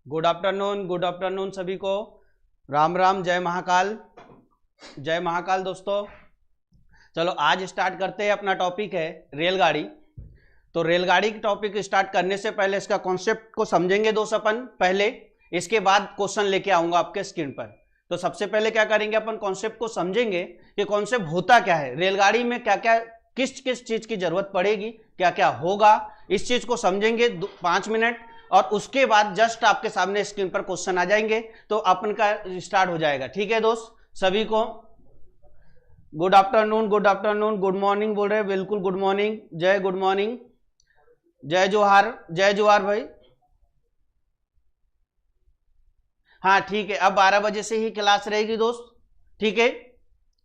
Good afternoon सभी को। राम राम, जय महाकाल दोस्तों। चलो आज स्टार्ट करते हैं। अपना टॉपिक है रेलगाड़ी। तो रेलगाड़ी की टॉपिक स्टार्ट करने से पहले इसका कॉन्सेप्ट को समझेंगे दोस्त अपन पहले, इसके बाद क्वेश्चन लेके आऊंगा आपके स्क्रीन पर। तो सबसे पहले क्या करेंगे अपन, कॉन्सेप्ट को समझेंगे कि कॉन्सेप्ट होता क्या है, रेलगाड़ी में क्या क्या किस किस चीज की जरूरत पड़ेगी, क्या क्या होगा, इस चीज को समझेंगे 5 मिनट। और उसके बाद जस्ट आपके सामने स्क्रीन पर क्वेश्चन आ जाएंगे तो अपन का स्टार्ट हो जाएगा। ठीक है दोस्त, सभी को गुड आफ्टरनून, गुड मॉर्निंग बोल रहे हैं। बिल्कुल गुड मॉर्निंग, जय गुड मॉर्निंग, जय जोहार भाई। हाँ ठीक है, अब 12 बजे से ही क्लास रहेगी दोस्त। ठीक है,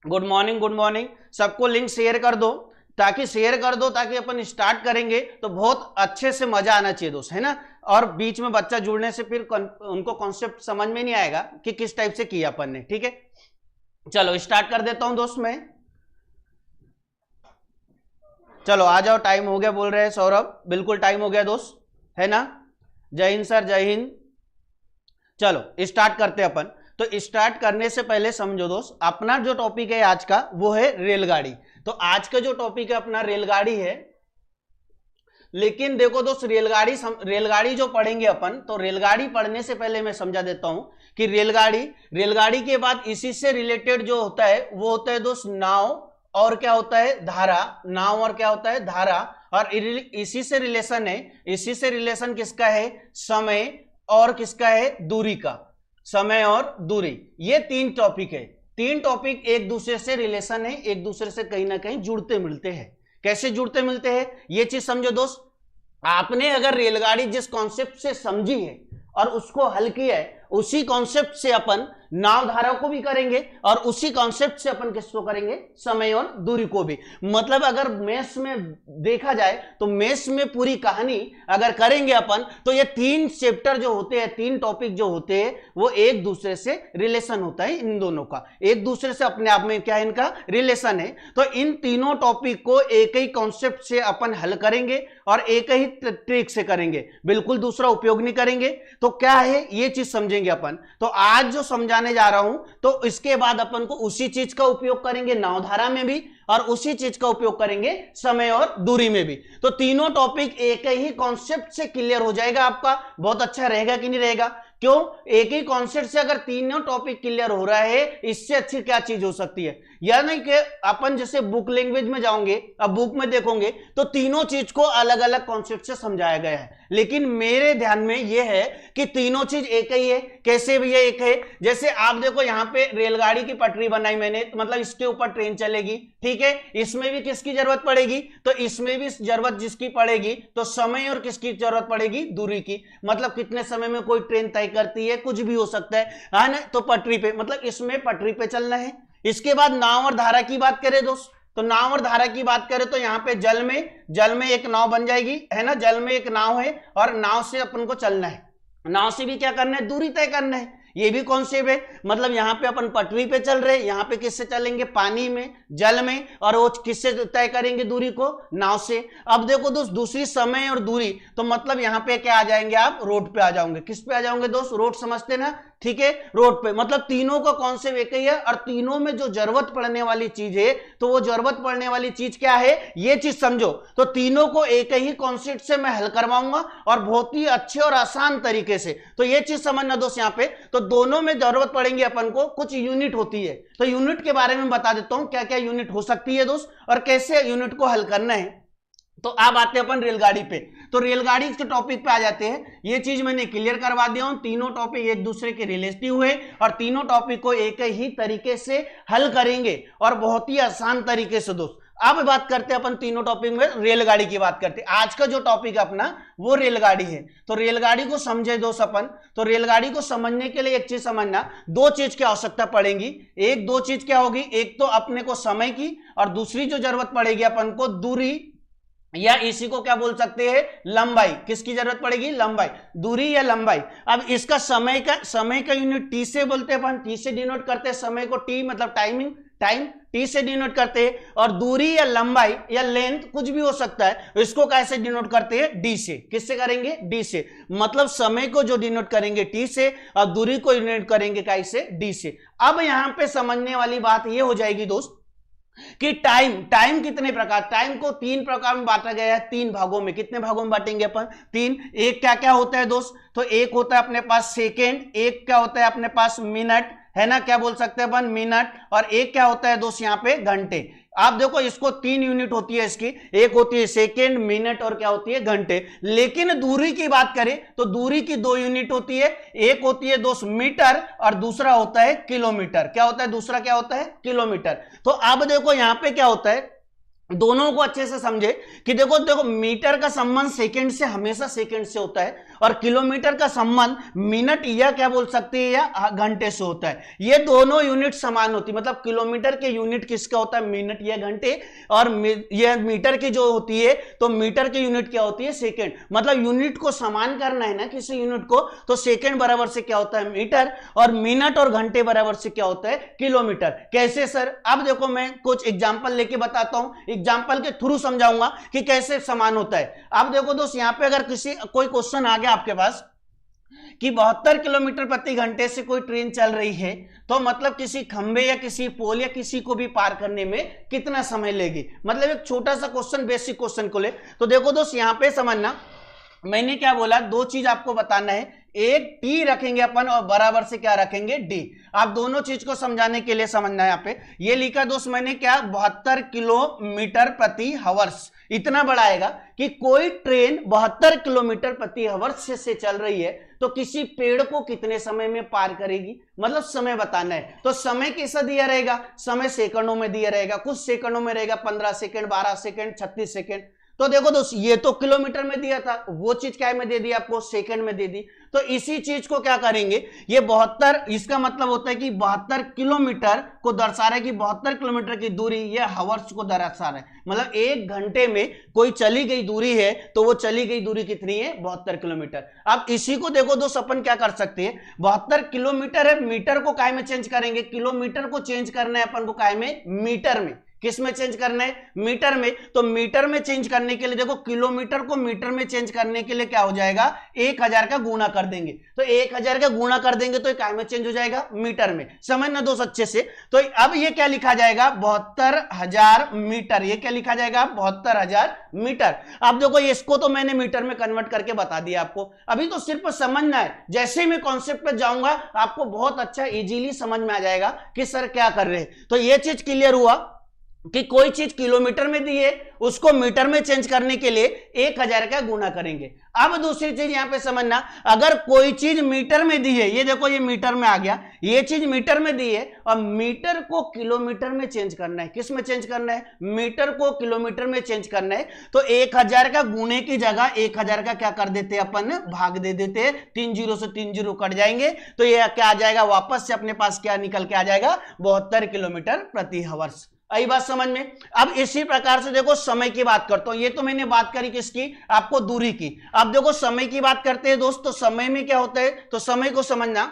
गुड मॉर्निंग। सबको लिंक शेयर कर दो, ताकि अपन स्टार्ट करेंगे तो बहुत अच्छे से मजा आना चाहिए दोस्त, है ना। और बीच में बच्चा जुड़ने से फिर उनको कॉन्सेप्ट समझ में नहीं आएगा कि किस टाइप से किया अपन ने। ठीक है, चलो स्टार्ट कर देता हूं दोस्त मैं। चलो आ जाओ, टाइम हो गया बोल रहे हैं सौरभ। बिल्कुल टाइम हो गया दोस्त, है ना। जय हिंद सर, जय हिंद। चलो स्टार्ट करते हैं अपन। तो स्टार्ट करने से पहले समझो दोस्त, अपना जो टॉपिक है आज का वो है रेलगाड़ी। तो आज का जो टॉपिक है अपना रेलगाड़ी है। लेकिन देखो दोस्त, रेलगाड़ी जो पढ़ेंगे अपन, तो रेलगाड़ी पढ़ने से पहले मैं समझा देता हूं कि रेलगाड़ी के बाद इसी से रिलेटेड जो होता है वो होता है दोस्त नाव, और क्या होता है धारा। नाव और क्या होता है धारा। और इसी से रिलेशन किसका है, समय, और किसका है दूरी का। समय और दूरी, ये 3 टॉपिक है। 3 टॉपिक एक दूसरे से रिलेशन है, एक दूसरे से कहीं ना कहीं जुड़ते मिलते हैं। कैसे जुड़ते मिलते हैं ये चीज समझो दोस्त। आपने अगर रेलगाड़ी जिस कॉन्सेप्ट से समझी है और उसको हल किया है, उसी कॉन्सेप्ट से अपन नाव धारा को भी करेंगे, और उसी कॉन्सेप्ट से अपन किसको करेंगे, समय और दूरी को भी। मतलब अगर मैथ्स में देखा जाए तो मैथ्स में पूरी कहानी अगर करेंगे अपन, तो ये 3 चैप्टर जो होते हैं, 3 टॉपिक जो होते हैं, वो एक दूसरे से रिलेशन होता है। इन दोनों का एक दूसरे से अपने आप में क्या है, इनका रिलेशन है। तो इन तीनों टॉपिक को एक ही कॉन्सेप्ट से अपन हल करेंगे और एक ही ट्रिक से करेंगे, बिल्कुल दूसरा उपयोग नहीं करेंगे। तो क्या है ये चीज समझेंगे अपन। तो आज जो समझाने जा रहा हूं, तो इसके बाद अपन को उसी चीज का उपयोग करेंगे नावधारा में भी, और उसी चीज का उपयोग करेंगे समय और दूरी में भी। तो तीनों टॉपिक एक ही कॉन्सेप्ट से क्लियर हो जाएगा आपका। बहुत अच्छा रहेगा कि नहीं रहेगा? क्यों? एक ही कॉन्सेप्ट से अगर तीनों टॉपिक क्लियर हो रहा है, इससे अच्छी क्या चीज हो सकती है। यानी कि अपन जैसे बुक लैंग्वेज में जाओगे, अब बुक में देखोगे तो तीनों चीज को अलग अलग कॉन्सेप्ट से समझाया गया है, लेकिन मेरे ध्यान में यह है कि तीनों चीज एक ही है। कैसे भी ये एक है, जैसे आप देखो यहां पे रेलगाड़ी की पटरी बनाई मैंने, मतलब इसके ऊपर ट्रेन चलेगी। ठीक है, इसमें भी किसकी जरूरत पड़ेगी, तो इसमें भी जरूरत जिसकी पड़ेगी, तो समय और किसकी जरूरत पड़ेगी, दूरी की। मतलब कितने समय में कोई ट्रेन तय करती है, कुछ भी हो सकता है ना। तो पटरी पे, मतलब इसमें पटरी पे चलना है। इसके बाद नाव और धारा की बात करें दोस्त, तो नाव और धारा की बात करें तो यहाँ पे जल में एक नाव बन जाएगी, है ना। जल में एक नाव है और नाव से अपन को चलना है। नाव से भी क्या करना है, दूरी तय करना है। ये भी कॉन्सेप्ट है। मतलब यहाँ पे अपन पटरी पे चल रहे हैं, यहाँ पे किससे चलेंगे, पानी में, जल में, और वो किससे तय करेंगे दूरी को, नाव से। अब देखो दोस्त, दूसरी समय और दूरी, तो मतलब यहाँ पे क्या आ जाएंगे आप, रोड पे आ जाओगे। किस पे आ जाओगे दोस्त, रोड समझते ना। ठीक है, रोड पे, मतलब तीनों का कॉन्सेप्ट एक ही है। और तीनों में जो जरूरत पड़ने वाली चीज है, तो वो जरूरत पड़ने वाली चीज क्या है, ये चीज समझो। तो तीनों को एक ही कॉन्सेप्ट से मैं हल करवाऊंगा, और बहुत ही अच्छे और आसान तरीके से। तो ये चीज समझना दोस्त यहाँ पे। तो दोनों में जरूरत पड़ेंगे अपन को, कुछ यूनिट होती है। तो यूनिट के बारे में बता देता हूं, क्या क्या यूनिट हो सकती है दोस्त, और कैसे यूनिट को हल करना है। तो अब आते हैं अपन रेलगाड़ी पे। तो रेलगाड़ी के टॉपिक पे आ जाते हैं। ये चीज मैंने क्लियर करवा दिया हूं, तीनों टॉपिक एक दूसरे के रिलेटिव है, और तीनों टॉपिक को एक ही तरीके से हल करेंगे, और बहुत ही आसान तरीके से दोस्त। अब बात करते हैं अपन तीनों टॉपिक में, रेलगाड़ी की बात करते हैं। आज का जो टॉपिक है अपना वो रेलगाड़ी है। तो रेलगाड़ी को समझे दोस्त अपन। तो रेलगाड़ी को समझने के लिए एक चीज समझना, 2 चीज की आवश्यकता पड़ेगी। दो चीज क्या होगी, एक तो अपने को समय की, और दूसरी जो जरूरत पड़ेगी अपन को दूरी, या इसी को क्या बोल सकते हैं, लंबाई। किसकी जरूरत पड़ेगी, लंबाई, दूरी या लंबाई। अब इसका समय का यूनिट टी से बोलते हैं अपन, टी से डिनोट करते हैं समय को, टी मतलब टाइमिंग। टाइम टी से डिनोट करते हैं, और दूरी या लंबाई या लेंथ कुछ भी हो सकता है, इसको कैसे डिनोट करते हैं, डी से। किससे करेंगे, डी से। मतलब समय को जो डिनोट करेंगे टी से और दूरी को डिनोट करेंगे कैसे, डी से। अब यहां पे समझने वाली बात यह हो जाएगी दोस्त कि टाइम कितने प्रकार, टाइम को 3 प्रकार में बांटा गया है, 3 भागों में। कितने भागों में बांटेंगे अपन, 3। एक क्या क्या होता है दोस्त, तो एक होता है अपने पास सेकेंड, एक क्या होता है अपने पास मिनट, है ना, क्या बोल सकते हैं अपन, मिनट, और एक क्या होता है दोस्त यहाँ पे घंटे। आप देखो इसको 3 यूनिट होती है इसकी, एक होती है सेकेंड, मिनट और क्या होती है घंटे। लेकिन दूरी की बात करें तो दूरी की 2 यूनिट होती है, एक होती है दोस्त मीटर और दूसरा होता है किलोमीटर। क्या होता है दूसरा, क्या होता है, किलोमीटर। तो अब देखो यहां पे क्या होता है, दोनों को अच्छे से समझे कि देखो मीटर का संबंध सेकंड से हमेशा सेकंड से होता है, और किलोमीटर का संबंध मिनट या क्या बोल सकते हैं या घंटे से होता है। ये दोनों यूनिट समान होती है, मतलब किलोमीटर के यूनिट किसका होता है, मिनट या घंटे, और ये मीटर की जो होती है तो मीटर की यूनिट क्या होती है, सेकंड। मतलब यूनिट को समान करना है ना किसी यूनिट को, तो सेकंड बराबर से क्या होता है, मीटर, और मिनट और घंटे बराबर से क्या होता है, किलोमीटर। कैसे सर, अब देखो मैं कुछ एग्जाम्पल लेके बताता हूं, एग्जाम्पल के थ्रू समझाऊंगा कि कैसे समान होता है। अब देखो दोस्त यहां पे अगर कोई क्वेश्चन आ गया आपके पास कि 72 किलोमीटर प्रति घंटे से कोई ट्रेन चल रही है, तो मतलब किसी खंबे या किसी पोल या किसी को भी पार करने में कितना समय लेगी। मतलब एक छोटा सा क्वेश्चन, बेसिक क्वेश्चन को ले तो देखो दोस्त यहां पे समझना, मैंने क्या बोला, 2 चीज आपको बताना है, एक टी रखेंगे अपन और बराबर से क्या रखेंगे, डी। आप दोनों चीज को समझाने के लिए समझना है। यहाँ पे ये लिखा दोस्त मैंने क्या, 72 किलोमीटर प्रति हवर्स। इतना बड़ा आएगा कि कोई ट्रेन 72 किलोमीटर प्रति हवर्स से चल रही है तो किसी पेड़ को कितने समय में पार करेगी, मतलब समय बताना है। तो समय कैसा दिया रहेगा, समय सेकंडों में दिया रहेगा, कुछ सेकंडों में रहेगा, 15 सेकंड, 12 सेकंड, 36 सेकंड। तो देखो दोस्त ये तो किलोमीटर में दिया था, वो चीज क्या में दे दी आपको, सेकंड में दे दी। तो इसी चीज को क्या करेंगे, ये 72, इसका मतलब होता है कि 72 किलोमीटर को दर्शा रहा है कि 72 किलोमीटर की दूरी ये हवर्स को दर्शा रहा है। मतलब 1 घंटे में कोई चली गई दूरी है तो वो चली गई दूरी कितनी है, 72 किलोमीटर। अब इसी को देखो दोस्त अपन क्या कर सकते हैं, 72 किलोमीटर है, मीटर को काय में चेंज करेंगे, किलोमीटर को चेंज करना है अपन को काय में, मीटर में। किस में चेंज करना है, मीटर में। तो मीटर में चेंज करने के लिए देखो, किलोमीटर को मीटर में चेंज करने के लिए क्या हो जाएगा, 1000 का गुणा कर देंगे। तो 1000 का गुणा कर देंगे तो काय में चेंज हो जाएगा, मीटर में। समझना दोस्त अच्छे से। तो अब ये क्या लिखा जाएगा, 72,000 मीटर। ये क्या लिखा जाएगा, 72,000 मीटर। अब देखो इसको तो मैंने मीटर में कन्वर्ट करके बता दिया आपको, अभी तो सिर्फ समझना है। जैसे ही मैं कॉन्सेप्ट पे जाऊंगा आपको बहुत अच्छा इजीली समझ में आ जाएगा कि सर क्या कर रहे हैं। तो ये चीज क्लियर हुआ कि कोई चीज किलोमीटर में दी है, उसको मीटर में चेंज करने के लिए 1000 का गुणा करेंगे। अब दूसरी चीज यहां पे समझना, अगर कोई चीज मीटर में दी है, ये देखो ये मीटर में आ गया, ये चीज मीटर में दी है और मीटर को किलोमीटर में चेंज करना है। किस में चेंज करना है, मीटर को किलोमीटर में चेंज करना है। तो 1000 का गुणे की जगह 1000 का क्या कर देते हैं अपन, भाग दे देते हैं। 3 0 से 3 0 कट जाएंगे तो ये क्या आ जाएगा, वापस से अपने पास क्या निकल के आ जाएगा, 72 किलोमीटर प्रति हवर्स। आई बात समझ में। अब इसी प्रकार से देखो समय की बात करता हूं, ये तो मैंने बात करी किसकी, आपको दूरी की। अब देखो समय की बात करते हैं दोस्त, तो समय में क्या होता है, तो समय को समझना,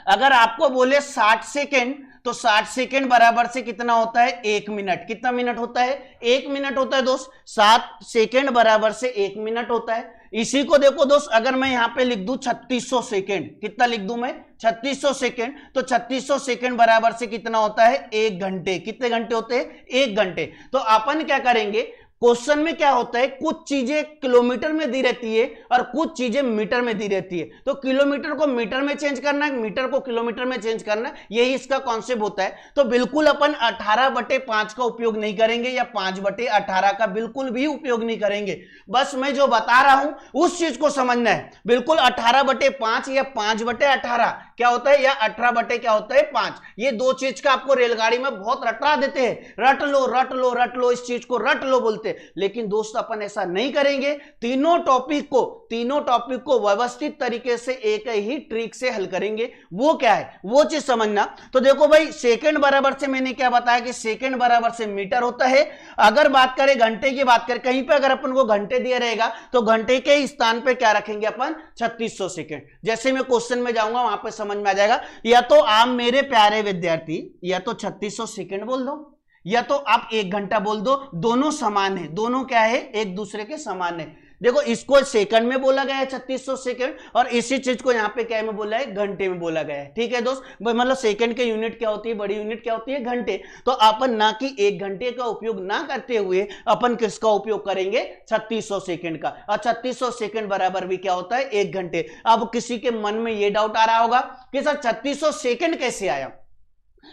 अगर आपको बोले 60 सेकेंड तो 60 सेकेंड बराबर से कितना होता है, 1 मिनट। कितना मिनट होता है, 1 मिनट होता है दोस्त। 7 सेकेंड बराबर से 1 मिनट होता है। इसी को देखो दोस्त, अगर मैं यहां पे लिख दूं 3600 सेकेंड, कितना लिख दूं मैं, 3600 सेकेंड। तो 3600 सेकेंड बराबर से कितना होता है, 1 घंटे। कितने घंटे होते हैं, 1 घंटे। तो अपन क्या करेंगे, क्वेश्चन में क्या होता है, कुछ चीजें किलोमीटर में दी रहती है और कुछ चीजें मीटर में दी रहती है। तो किलोमीटर को मीटर में चेंज करना है, मीटर को किलोमीटर में चेंज करना है, यही इसका कॉन्सेप्ट होता है। तो बिल्कुल अपन 18/5 का उपयोग नहीं करेंगे या 5/18 का बिल्कुल भी उपयोग नहीं करेंगे। बस मैं जो बता रहा हूं उस चीज को समझना है। बिल्कुल 18/5 या 5/18 क्या होता है, या 18 क्या होता है, 5। ये दो चीज का आपको रेलगाड़ी में बहुत रटवा देते हैं, रट लो रट लो रट लो, इस चीज को रट लो बोलते। बोलते हैं, लेकिन दोस्त अपन ऐसा नहीं करेंगे। तीनों टॉपिक को व्यवस्थित तरीके से एक ही ट्रिक से हल करेंगे। वो क्या है, वो चीज समझना। तो देखो भाई, सेकंड बराबर से मैंने क्या बताया कि सेकंड बराबर से मीटर होता है। अगर बात करें घंटे की, बात करें कहीं पे अगर अपन को घंटे दिया रहेगा तो घंटे के स्थान पे क्या रखेंगे अपन, 3600 सेकंड। जैसे मैं क्वेश्चन में जाऊंगा वहां पे समझ में आ जाएगा। या तो आप मेरे प्यारे विद्यार्थी या तो 3600 सेकंड बोल दो या तो आप 1 घंटा बोल दो, दोनों समान है, दोनों क्या है, एक दूसरे के समान है। देखो इसको सेकंड में बोला गया है 3600 सेकंड, और इसी चीज को यहां पे क्या में बोला है, घंटे में बोला गया है। ठीक है दोस्त, मतलब सेकंड के यूनिट क्या होती है, बड़ी यूनिट क्या होती है, घंटे। तो अपन ना कि 1 घंटे का उपयोग ना करते हुए अपन किसका उपयोग करेंगे, 3600 सेकंड का। और 3600 सेकंड बराबर भी क्या होता है, 1 घंटे। अब किसी के मन में ये डाउट आ रहा होगा कि सर 3600 सेकंड कैसे आया,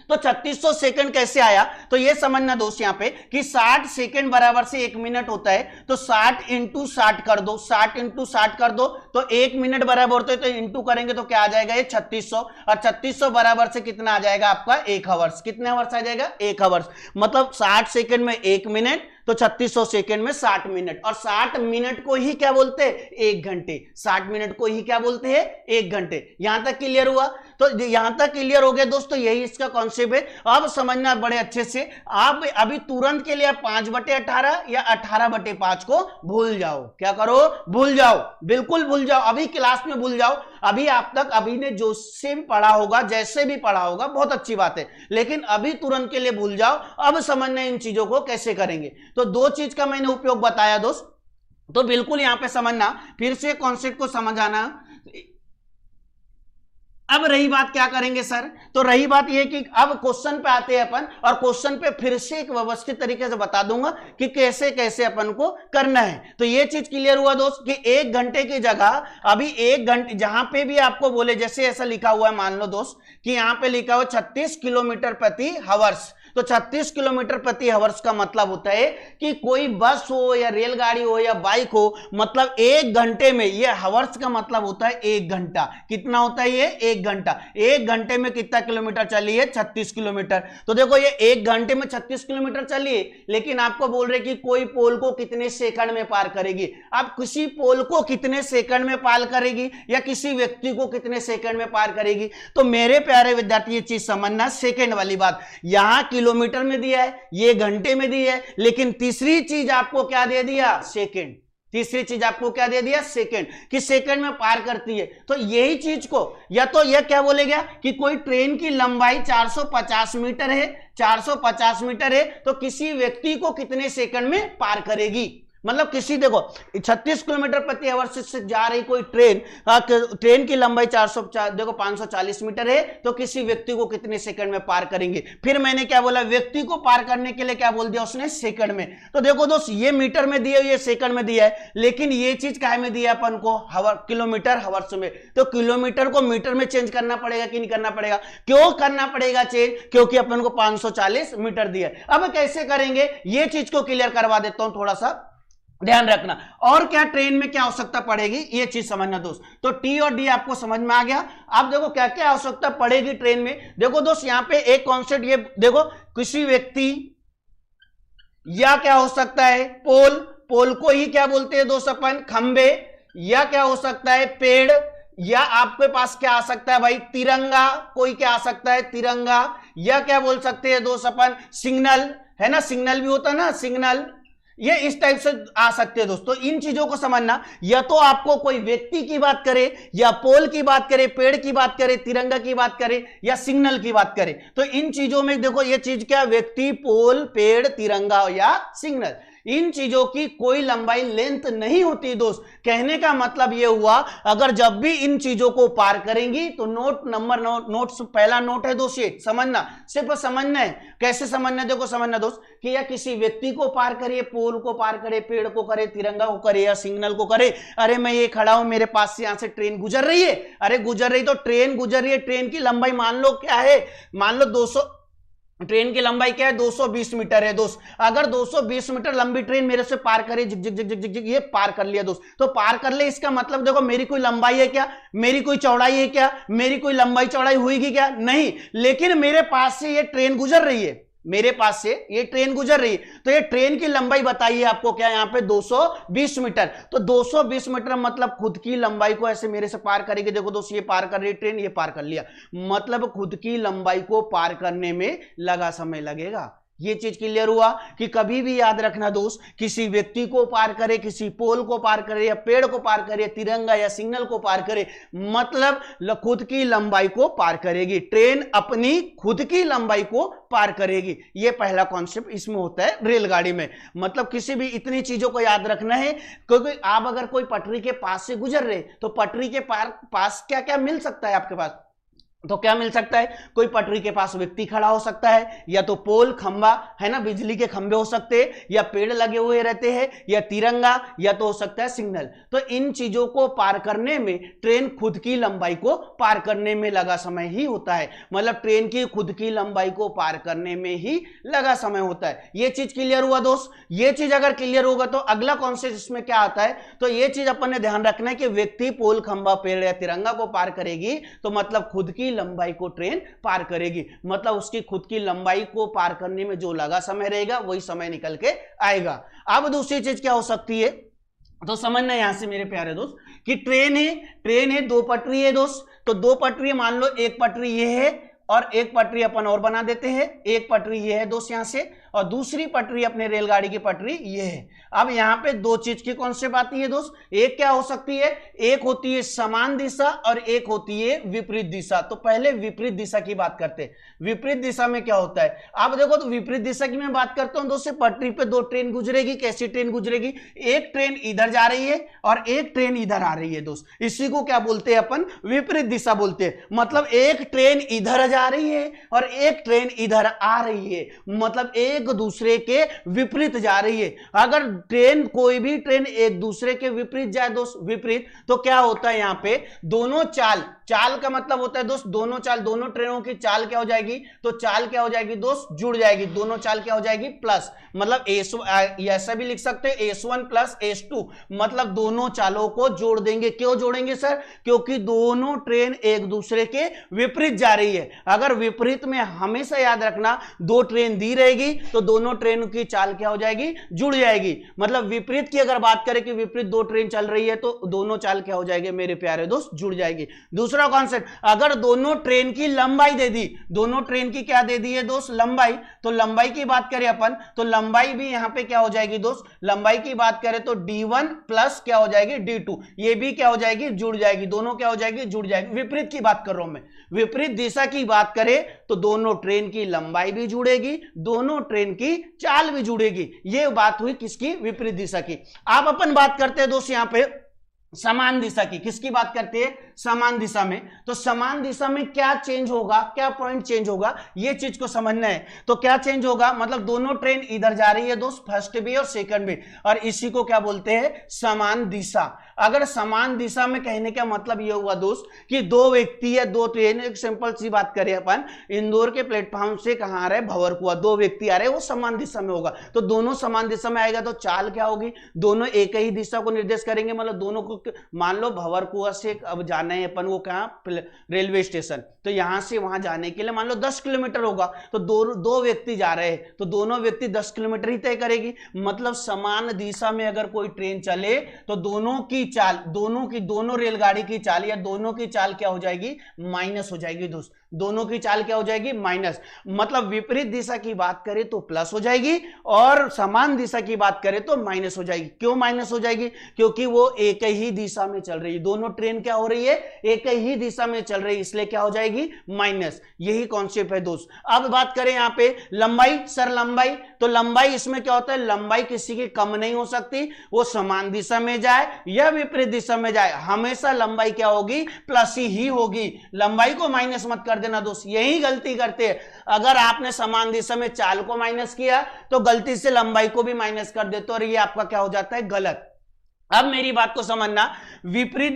तो 3600 सेकंड कैसे आया, तो ये समझना दोस्त यहां पे कि 60 सेकंड बराबर से 1 मिनट होता है। तो 60 इंटू 60 कर दो, 60 इंटू 60 कर दो, तो 1 मिनट बराबर होता है, तो इंटू करेंगे तो क्या आ जाएगा, ये 3600। और 3600 बराबर से कितना आ जाएगा आपका, 1 आवर्स। कितने आवर्स आ जाएगा, 1 आवर्स। मतलब 60 सेकंड में 1 मिनट, तो 3600 सेकंड में 60 मिनट। और 60 मिनट को ही क्या बोलते हैं, 1 घंटे। 60 मिनट को ही क्या बोलते हैं, 1 घंटे। यहां तक क्लियर हुआ, तो यहां तक क्लियर हो गया दोस्तों, यही इसका कॉन्सेप्ट है। अब समझना बड़े अच्छे से, आप अभी तुरंत के लिए 5/18 या 18/5 को भूल जाओ। क्या करो, भूल जाओ, बिल्कुल भूल जाओ, अभी क्लास में भूल जाओ। अभी आप तक अभी ने जो से भी पढ़ा होगा, जैसे भी पढ़ा होगा, बहुत अच्छी बात है, लेकिन अभी तुरंत के लिए भूल जाओ। अब समझना इन चीजों को कैसे करेंगे। तो 2 चीज का मैंने उपयोग बताया दोस्त, तो बिल्कुल यहां पे समझना, फिर से कॉन्सेप्ट को समझ आना। अब रही बात क्या करेंगे सर, तो रही बात यह कि अब क्वेश्चन पे आते हैं अपन, और क्वेश्चन पे फिर से एक व्यवस्थित तरीके से बता दूंगा कि कैसे कैसे अपन को करना है। तो ये चीज क्लियर हुआ दोस्त कि 1 घंटे की जगह अभी 1 घंटे, जहां पे भी आपको बोले, जैसे ऐसा लिखा हुआ है, मान लो दोस्त कि यहां पे लिखा हुआ 36 किलोमीटर प्रति हावर्स। तो 36 किलोमीटर प्रति हावर्स का मतलब होता है कि कोई बस हो या रेलगाड़ी हो या बाइक हो, मतलब 1 घंटे में, ये हावर्स का मतलब होता है 1 घंटा। कितना होता है ये, 1 घंटा। 1 घंटे में कितना किलोमीटर चली है, 36 किलोमीटर। तो देखो ये 1 घंटे में 36 किलोमीटर चली है, लेकिन आपको बोल रहे कि कोई पोल को कितने सेकंड में पार करेगी। आप किसी पोल को कितने सेकंड में पार करेगी या किसी व्यक्ति को कितने सेकंड में पार करेगी। तो मेरे प्यारे विद्यार्थी ये चीज समझना, सेकंड वाली बात यहां किलोमीटर में दिया है, ये घंटे में दिया है, लेकिन तीसरी चीज आपको क्या दे दिया, सेकंड। तीसरी चीज आपको क्या दे दिया, सेकंड, कि सेकंड में पार करती है। तो यही चीज को, या तो यह क्या बोलेगा कि कोई ट्रेन की लंबाई 450 मीटर है, 450 मीटर है, तो किसी व्यक्ति को कितने सेकंड में पार करेगी। मतलब किसी, देखो 36 किलोमीटर प्रति आवर से जा रही कोई ट्रेन, ट्रेन की लंबाई 540 मीटर है, तो किसी व्यक्ति को कितने सेकंड में पार करेंगे। फिर मैंने क्या बोला, व्यक्ति को पार करने के लिए क्या बोल दिया उसने, सेकंड में। तो देखो दोस्त, ये मीटर में दिया, ये सेकंड में दिया है, लेकिन ये चीज काहे में दिया अपन को, किलोमीटर हावर्स में। तो किलोमीटर को मीटर में चेंज करना पड़ेगा कि नहीं करना पड़ेगा, क्यों करना पड़ेगा चेंज, क्योंकि अपन को 540 मीटर दिया है। अब कैसे करेंगे, ये चीज को क्लियर करवा देता हूं, थोड़ा सा ध्यान रखना। और क्या ट्रेन में क्या आवश्यकता पड़ेगी, ये चीज समझना दोस्त। तो टी और डी आपको समझ में आ गया। अब देखो क्या क्या आवश्यकता पड़ेगी ट्रेन में। देखो दोस्त, यहां पे एक कॉन्सेप्ट, ये देखो, किसी व्यक्ति, या क्या हो सकता है, पोल, पोल को ही क्या बोलते हैं दोस्त अपन, खंबे, या क्या हो सकता है, पेड़, या आपके पास क्या आ सकता है भाई, तिरंगा, कोई क्या आ सकता है, तिरंगा, या क्या बोल सकते हैं दोस्त अपन, सिग्नल, है ना, सिग्नल भी होता है ना, सिग्नल, ये इस टाइप से आ सकते हैं दोस्तों। इन चीजों को समझना, या तो आपको कोई व्यक्ति की बात करे, या पोल की बात करे, पेड़ की बात करे, तिरंगा की बात करे, या सिग्नल की बात करे। तो इन चीजों में देखो, ये चीज क्या, व्यक्ति, पोल, पेड़, तिरंगा या सिग्नल, इन चीजों की कोई लंबाई, लेंथ नहीं होती दोस्त। कहने का मतलब यह हुआ, अगर जब भी इन चीजों को पार करेंगी तो नोट पहला नोट है दोस्त, ये समझना, सिर्फ समझना है। कैसे समझना, देखो समझना दोस्त, कि या किसी व्यक्ति को पार करे, पोल को पार करे, पेड़ को करे, तिरंगा को करे, या सिग्नल को करे। अरे मैं ये खड़ा हूं, मेरे पास से यहां से ट्रेन गुजर रही है, अरे गुजर रही, तो ट्रेन गुजर रही है, ट्रेन की लंबाई मान लो क्या है, मान लो 200, ट्रेन की लंबाई क्या है, 220 मीटर है दोस्त। अगर 220 मीटर लंबी ट्रेन मेरे से पार करे, जिग जिग जिग जिग जिग, ये पार कर लिया दोस्त। तो पार कर ले, इसका मतलब देखो, मेरी कोई लंबाई है क्या, मेरी कोई चौड़ाई है क्या, मेरी कोई लंबाई चौड़ाई हुईगी क्या, नहीं, लेकिन मेरे पास से ये ट्रेन गुजर रही है, मेरे पास से ये ट्रेन गुजर रही है, तो ये ट्रेन की लंबाई बताइए आपको क्या, यहाँ पे 220 मीटर। तो 220 मीटर मतलब खुद की लंबाई को ऐसे मेरे से पार करेगी। देखो दोस्त, ये पार कर रही है ट्रेन, ये पार कर लिया, मतलब खुद की लंबाई को पार करने में लगा समय लगेगा। ये चीज क्लियर हुआ कि कभी भी याद रखना दोस्त, किसी व्यक्ति को पार करे, किसी पोल को पार करे, या पेड़ को पार करे, तिरंगा या सिग्नल को पार करे, मतलब खुद की लंबाई को पार करेगी। ट्रेन अपनी खुद की लंबाई को पार करेगी। ये पहला कॉन्सेप्ट इसमें होता है रेलगाड़ी में। मतलब किसी भी इतनी चीजों को याद रखना है, क्योंकि आप अगर कोई पटरी के पास से गुजर रहे तो पटरी के पास क्या क्या मिल सकता है आपके पास, तो क्या मिल सकता है, कोई पटरी के पास व्यक्ति खड़ा हो सकता है, या तो पोल खंबा है ना, बिजली के खंबे हो सकते हैं, या पेड़ लगे हुए रहते हैं, या तिरंगा, या तो हो सकता है सिग्नल। तो इन चीजों को पार करने में ट्रेन खुद की लंबाई को पार करने में लगा समय ही होता है। मतलब ट्रेन की खुद की लंबाई को पार करने में ही लगा समय होता है। ये चीज क्लियर हुआ दोस्त। ये चीज अगर क्लियर होगा तो अगला कॉन्सेप्ट इसमें क्या आता है, तो ये चीज अपन ने ध्यान रखना है कि व्यक्ति पोल खंबा पेड़ या तिरंगा को पार करेगी तो मतलब खुद की लंबाई को ट्रेन पार करेगी, मतलब उसकी खुद की लंबाई को पार करने में जो लगा समय रहेगा वही समय निकल के आएगा। अब दूसरी चीज क्या हो सकती है, तो समझना यहां से मेरे प्यारे दोस्त कि ट्रेन है, दो पटरी है दोस्त। तो दो पटरी मान लो, एक पटरी ये है और एक पटरी अपन और बना देते हैं। एक पटरी ये है दोस्त यहां से, और दूसरी पटरी अपने रेलगाड़ी की पटरी ये है। अब यहां पे दो चीज की कॉन्सेप्ट आती है दोस्त। एक क्या हो सकती है, एक होती है समान दिशा और एक होती है विपरीत दिशा। तो पहले विपरीत दिशा की बात करते हैं। विपरीत दिशा में क्या होता है, आप देखो तो विपरीत दिशा की मैं बात करता हूं दोस्त, पटरी पे दो ट्रेन गुजरेगी। कैसी ट्रेन गुजरेगी, एक ट्रेन इधर जा रही है और एक ट्रेन इधर आ रही है दोस्त। इसी को क्या बोलते हैं अपन, विपरीत दिशा बोलते हैं। मतलब एक ट्रेन इधर जा रही है और एक ट्रेन इधर आ रही है, मतलब एक दूसरे के विपरीत जा रही है। अगर ट्रेन, कोई भी ट्रेन एक दूसरे के विपरीत जाए दोस्त, विपरीत, तो क्या होता है यहां पे दोनों चाल का मतलब होता है दोस्त दोनों चाल, दोनों ट्रेनों की चाल क्या हो जाएगी, तो चाल क्या हो जाएगी दोस्त, जुड़ जाएगी। दोनों चाल क्या हो जाएगी, प्लस, मतलब ऐसा भी लिख सकते हैं S1 प्लस S2, मतलब दोनों चालों को जोड़ देंगे। क्यों जोड़ेंगे सर, क्योंकि दोनों ट्रेन एक दूसरे के विपरीत जा रही है। अगर विपरीत में हमेशा याद रखना, दो ट्रेन दी रहेगी तो दोनों ट्रेनों की चाल क्या हो जाएगी, जुड़ जाएगी। मतलब विपरीत की अगर बात करें कि विपरीत दो ट्रेन चल रही है तो दोनों चाल क्या हो जाएगी मेरे प्यारे दोस्त, जुड़ जाएगी। दूसरा कॉन्सेप्ट, अगर दोनों ट्रेन की लंबाई दे दी, दोनों ट्रेन की क्या दे दी है दोस्त, लंबाई, तो लंबाई की बात करें अपन तो लंबाई भी यहां पे क्या हो जाएगी दोस्त, लंबाई की बात करें तो D1 प्लस क्या हो जाएगी D2, ये भी क्या हो जाएगी, जुड़ जाएगी। दोनों क्या हो जाएगी, जुड़ जाएगी। विपरीत की बात कर रहा हूं मैं। विपरीत दिशा की बात करें तो दोनों ट्रेन की लंबाई भी जुड़ेगी, दोनों ट्रेन की चाल भी जुड़ेगी। ये बात हुई किसकी, विपरीत दिशा की। आप अपन बात करते हैं दोस्त यहां पे समान दिशा की। किसकी बात करते हैं, समान दिशा में। तो समान दिशा में क्या चेंज होगा, क्या पॉइंट चेंज होगा, ये चीज को समझना है। तो क्या चेंज होगा, मतलब दोनों ट्रेन इधर जा रही है दोस्त, फर्स्ट भी और सेकंड भी, और इसी को क्या बोलते हैं, समान दिशा। अगर समान दिशा में कहने का मतलब यह हुआ दोस्त कि दो व्यक्ति या दो ट्रेन, एक सिंपल सी बात करें अपन, इंदौर के प्लेटफॉर्म से कहां आ रहे, भंवरकुआ, दो व्यक्ति आ रहे हैं, वो समान दिशा में होगा। तो दोनों समान दिशा में आएगा तो चाल क्या होगी, दोनों एक ही दिशा को निर्देश करेंगे। मतलब दोनों को, मान लो भंवरकुआ से अब जाना है अपन को कहां, रेलवे स्टेशन, तो यहां से वहां जाने के लिए मान लो 10 किलोमीटर होगा, तो दो व्यक्ति जा रहे हैं तो दोनों व्यक्ति 10 किलोमीटर ही तय करेगी। मतलब समान दिशा में अगर कोई ट्रेन चले तो दोनों की चाल, दोनों रेलगाड़ी की चाल या दोनों की चाल क्या हो जाएगी, माइनस हो जाएगी दोस्त। दोनों की चाल क्या हो जाएगी, माइनस। मतलब विपरीत दिशा की बात करें तो प्लस हो जाएगी और समान दिशा की बात करें तो माइनस हो जाएगी। क्यों माइनस हो जाएगी, क्योंकि वो एक ही दिशा में चल रही है। दोनों ट्रेन क्या हो रही है, एक ही दिशा में चल रही है, इसलिए क्या हो जाएगी, माइनस। यही कॉन्सेप्ट है दोस्त। अब बात करें यहां पे लंबाई, सर लंबाई, तो लंबाई इसमें क्या होता है, लंबाई किसी की कम नहीं हो सकती, वो समान दिशा में जाए या विपरीत दिशा में जाए, हमेशा लंबाई क्या होगी, प्लस ही होगी। लंबाई को माइनस मत कर देना दोस्त, यही गलती करते हैं। अगर आपने समान दिशा में चाल को माइनस किया तो गलती से लंबाई को भी माइनस कर देते, और ये आपका क्या हो जाता है, गलत। अब मेरी बात को समझना, विपरीत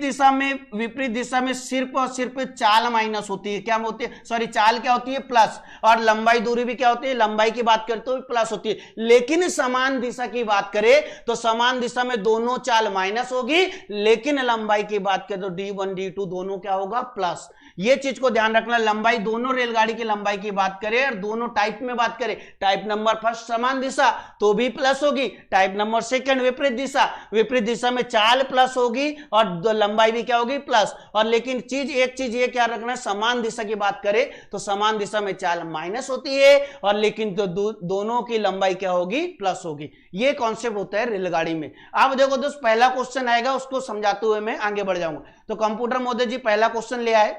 दिशा में सिर्फ और सिर्फ चाल माइनस होती है, क्या होती है, सॉरी चाल क्या होती है, प्लस, और लंबाई दूरी भी क्या होती है, लंबाई की बात करते हुए प्लस होती है। लेकिन समान दिशा की बात करें तो समान दिशा में दोनों चाल माइनस होगी, लेकिन लंबाई की बात करें तो D1 D2 दोनों क्या होगा, प्लस। ये चीज को ध्यान रखना, लंबाई दोनों रेलगाड़ी की लंबाई की बात करें और दोनों टाइप में बात करें, टाइप नंबर फर्स्ट समान दिशा तो भी प्लस होगी, टाइप नंबर सेकंड विपरीत दिशा में चाल प्लस होगी और लंबाई भी क्या होगी, प्लस। और लेकिन एक चीज ये क्या रखना, समान दिशा की बात करें तो समान दिशा में चाल माइनस होती है और लेकिन तो दोनों की लंबाई क्या होगी, प्लस होगी। ये कॉन्सेप्ट होता है रेलगाड़ी में। आप देखो दोस्त, पहला क्वेश्चन आएगा, उसको समझाते हुए मैं आगे बढ़ जाऊंगा। तो कंप्यूटर महोदय जी पहला क्वेश्चन ले आए।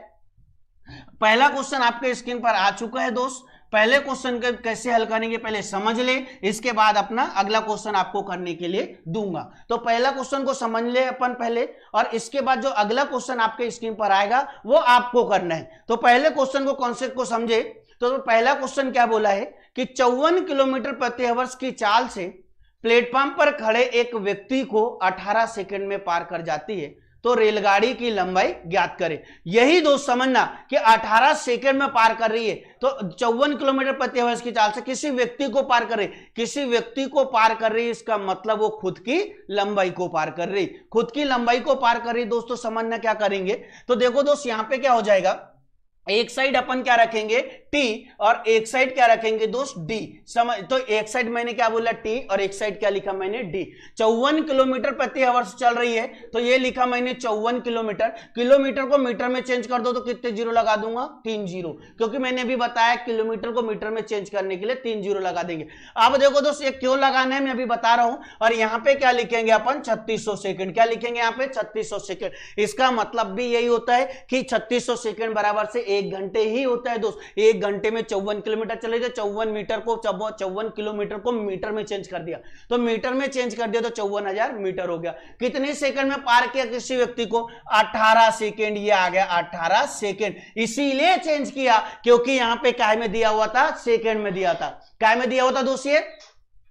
पहला क्वेश्चन आपके स्क्रीन पर आ चुका है दोस्त। पहले क्वेश्चन को कैसे हल करेंगे पहले समझ ले, इसके बाद अपना अगला क्वेश्चन आपको करने के लिए दूंगा। तो पहला क्वेश्चन को समझ ले अपन पहले, और इसके बाद जो अगला क्वेश्चन आपके स्क्रीन पर आएगा वो आपको करना है। तो पहले क्वेश्चन को कॉन्सेप्ट को समझे। तो पहला क्वेश्चन क्या बोला है कि 54 किलोमीटर प्रति आवर्स की चाल से प्लेटफॉर्म पर खड़े एक व्यक्ति को 18 सेकंड में पार कर जाती है, तो रेलगाड़ी की लंबाई ज्ञात करें। यही दोस्त समझना कि 18 सेकंड में पार कर रही है, तो 54 किलोमीटर प्रति आवर्स की चाल से किसी व्यक्ति को पार कर रही है, इसका मतलब वो खुद की लंबाई को पार कर रही। दोस्तों समझना क्या करेंगे, तो देखो दोस्त यहां पे क्या हो जाएगा, एक साइड अपन क्या रखेंगे T और एक साइड क्या रखेंगे दोस्त D। समझ, तो एक साइड मैंने क्या बोला T और एक साइड क्या लिखा मैंने D। 54 किलोमीटर प्रति आवर्स चल रही है, तो ये लिखा मैंने 54 किलोमीटर को मीटर में चेंज कर दो तो कितने जीरो लगा दूंगा, 3 जीरो, क्योंकि मैंने अभी बताया किलोमीटर को मीटर में चेंज करने के लिए 3 जीरो लगा देंगे। अब देखो दोस्त ये क्यों लगाना है मैं अभी बता रहा हूं। और यहाँ पे क्या लिखेंगे अपन, 3600 सेकंड। क्या लिखेंगे यहाँ पे, 3600 सेकंड। इसका मतलब भी यही होता है कि 3600 सेकंड बराबर से 1 घंटे ही होता है दोस्त। 1 घंटे में 54 किलोमीटर चले, तो 54 किलोमीटर को मीटर में चेंज कर दिया, तो मीटर में चेंज कर दिया तो 54,000 मीटर हो गया। कितने सेकंड में पार किया किसी व्यक्ति को, 18 सेकंड। ये आ गया 18 सेकंड। इसीलिए चेंज किया क्योंकि यहां पे काय में दिया हुआ था, सेकंड में दिया था। काय में दिया हुआ था दोस्त, ये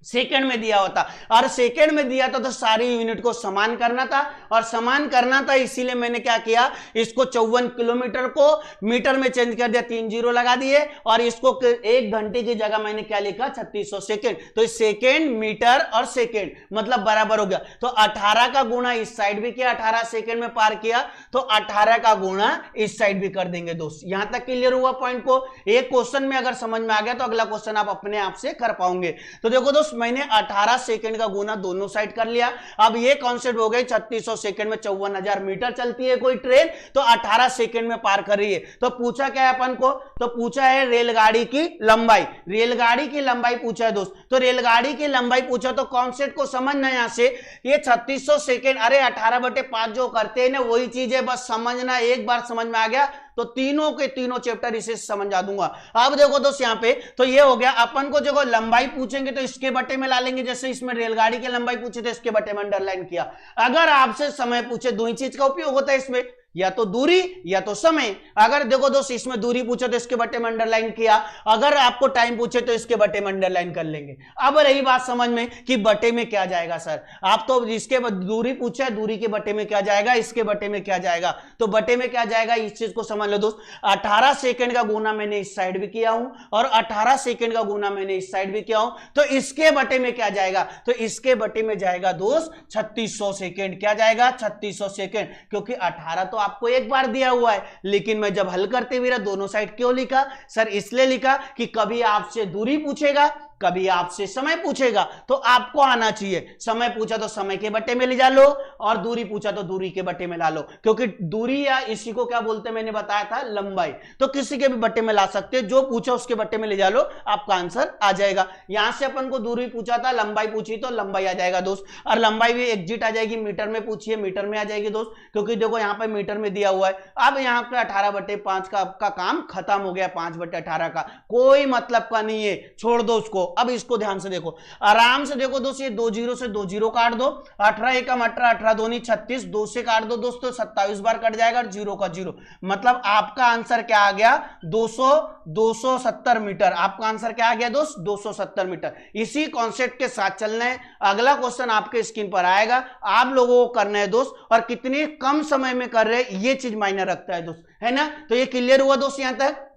सेकंड में दिया होता, और सेकंड में दिया था तो सारी यूनिट को समान करना था, और समान करना था इसीलिए मैंने क्या किया, इसको 54 किलोमीटर को मीटर में चेंज कर दिया, 3 जीरो लगा दिए, और इसको 1 घंटे की जगह मैंने क्या लिखा, 3600 सेकंड। तो सेकंड मीटर और सेकंड मतलब बराबर हो गया। तो 18 का गुणा इस साइड भी किया, 18 सेकंड में पार किया, तो 18 का गुणा इस साइड भी कर देंगे दोस्त। यहां तक क्लियर हुआ पॉइंट को। एक क्वेश्चन में अगर समझ में आ गया तो अगला क्वेश्चन आप अपने आप से कर पाओगे। तो देखो दोस्त मैंने 18 सेकंड का गुना दोनों साइड कर लिया। अब ये कॉन्सेप्ट हो गई, 3600 सेकंड में 54,000 मीटर चलती है कोई ट्रेन, तो 18 सेकंड में पार कर रही है। तो पूछा क्या है अपन को, तो पूछा है रेलगाड़ी की लंबाई। रेलगाड़ी की लंबाई पूछा है दोस्त, तो रेलगाड़ी की लंबाई पूछा तो कॉन्सेप्ट को समझना। यहां से ये 3600 सेकंड, अरे 18/5 जो करते हैं ना वही चीज है, बस समझना। एक बार समझ में आ गया तो तीनों के तीनों चैप्टर इसे समझा दूंगा। अब देखो दोस्त यहाँ पे तो ये हो गया, अपन को जो लंबाई पूछेंगे तो इसके बटे में ला लेंगे। जैसे इसमें रेलगाड़ी की लंबाई पूछे तो इसके बटे में अंडरलाइन किया। अगर आपसे समय पूछे, दो ही चीज का उपयोग होता है इसमें, या तो दूरी या तो समय। अगर देखो दोस्त इसमें दूरी पूछे तो इसके बटे में अंडरलाइन किया, अगर आपको टाइम पूछे तो इसके बटे में अंडरलाइन कर लेंगे। अब रही बात समझ में कि बटे में क्या जाएगा सर, आप तो इसके दूरी पूछा है, दूरी के बटे में क्या जाएगा, इसके बटे में क्या जाएगा, तो बटे में क्या जाएगा इस चीज को समझ लो दोस्त। 18 सेकंड का गुना मैंने इस साइड भी किया हूं और 18 सेकंड का गुना मैंने इस साइड भी किया हूं, तो इसके बटे में क्या जाएगा, तो इसके बटे में जाएगा दोस्त 3600 सेकंड। क्या जाएगा, 3600 सेकंड, क्योंकि 18 तो आपको एक बार दिया हुआ है। लेकिन मैं जब हल करते हुए दोनों साइड क्यों लिखा सर, इसलिए लिखा कि कभी आपसे दूरी पूछेगा, कभी आपसे समय पूछेगा, तो आपको आना चाहिए। समय पूछा तो समय के बटे में ले जा लो, और दूरी पूछा तो दूरी के बटे में ला लो, क्योंकि दूरी या इसी को क्या बोलते हैं मैंने बताया था, लंबाई। तो किसी के भी बटे में ला सकते हो, जो पूछा उसके बटे में ले जा लो, आपका आंसर आ जाएगा। यहां से अपन को दूरी पूछा था, लंबाई पूछी तो लंबाई आ जाएगा दोस्त, और लंबाई भी एग्जिट आ जाएगी। मीटर में पूछिए, मीटर में आ जाएगी दोस्त, क्योंकि देखो यहाँ पे मीटर में दिया हुआ है। अब यहाँ पे 18/5 का आपका काम खत्म हो गया, 5/18 का कोई मतलब का नहीं है, छोड़ दो उसको। अब इसको ध्यान से देखो, आराम से देखो दोस्त, ये 2 जीरो से 2 जीरो काट दो, 18 एकम 18, 18 दूनी 36, 2 से काट दो दोस्तों, 27 बार कट जाएगा और 0 का 0, मतलब आपका आंसर क्या आ गया 270 मीटर। आपका आंसर क्या आ गया दोस्त 270 मीटर। इसी कॉन्सेप्ट के साथ चलना है। अगला क्वेश्चन आपके स्क्रीन पर आएगा, आप लोगों को करना है दोस्त, और कितने कम समय में कर रहे हैं ये चीज मायने रखता है दोस्त, है ना। तो ये क्लियर हुआ दोस्त यहां तक।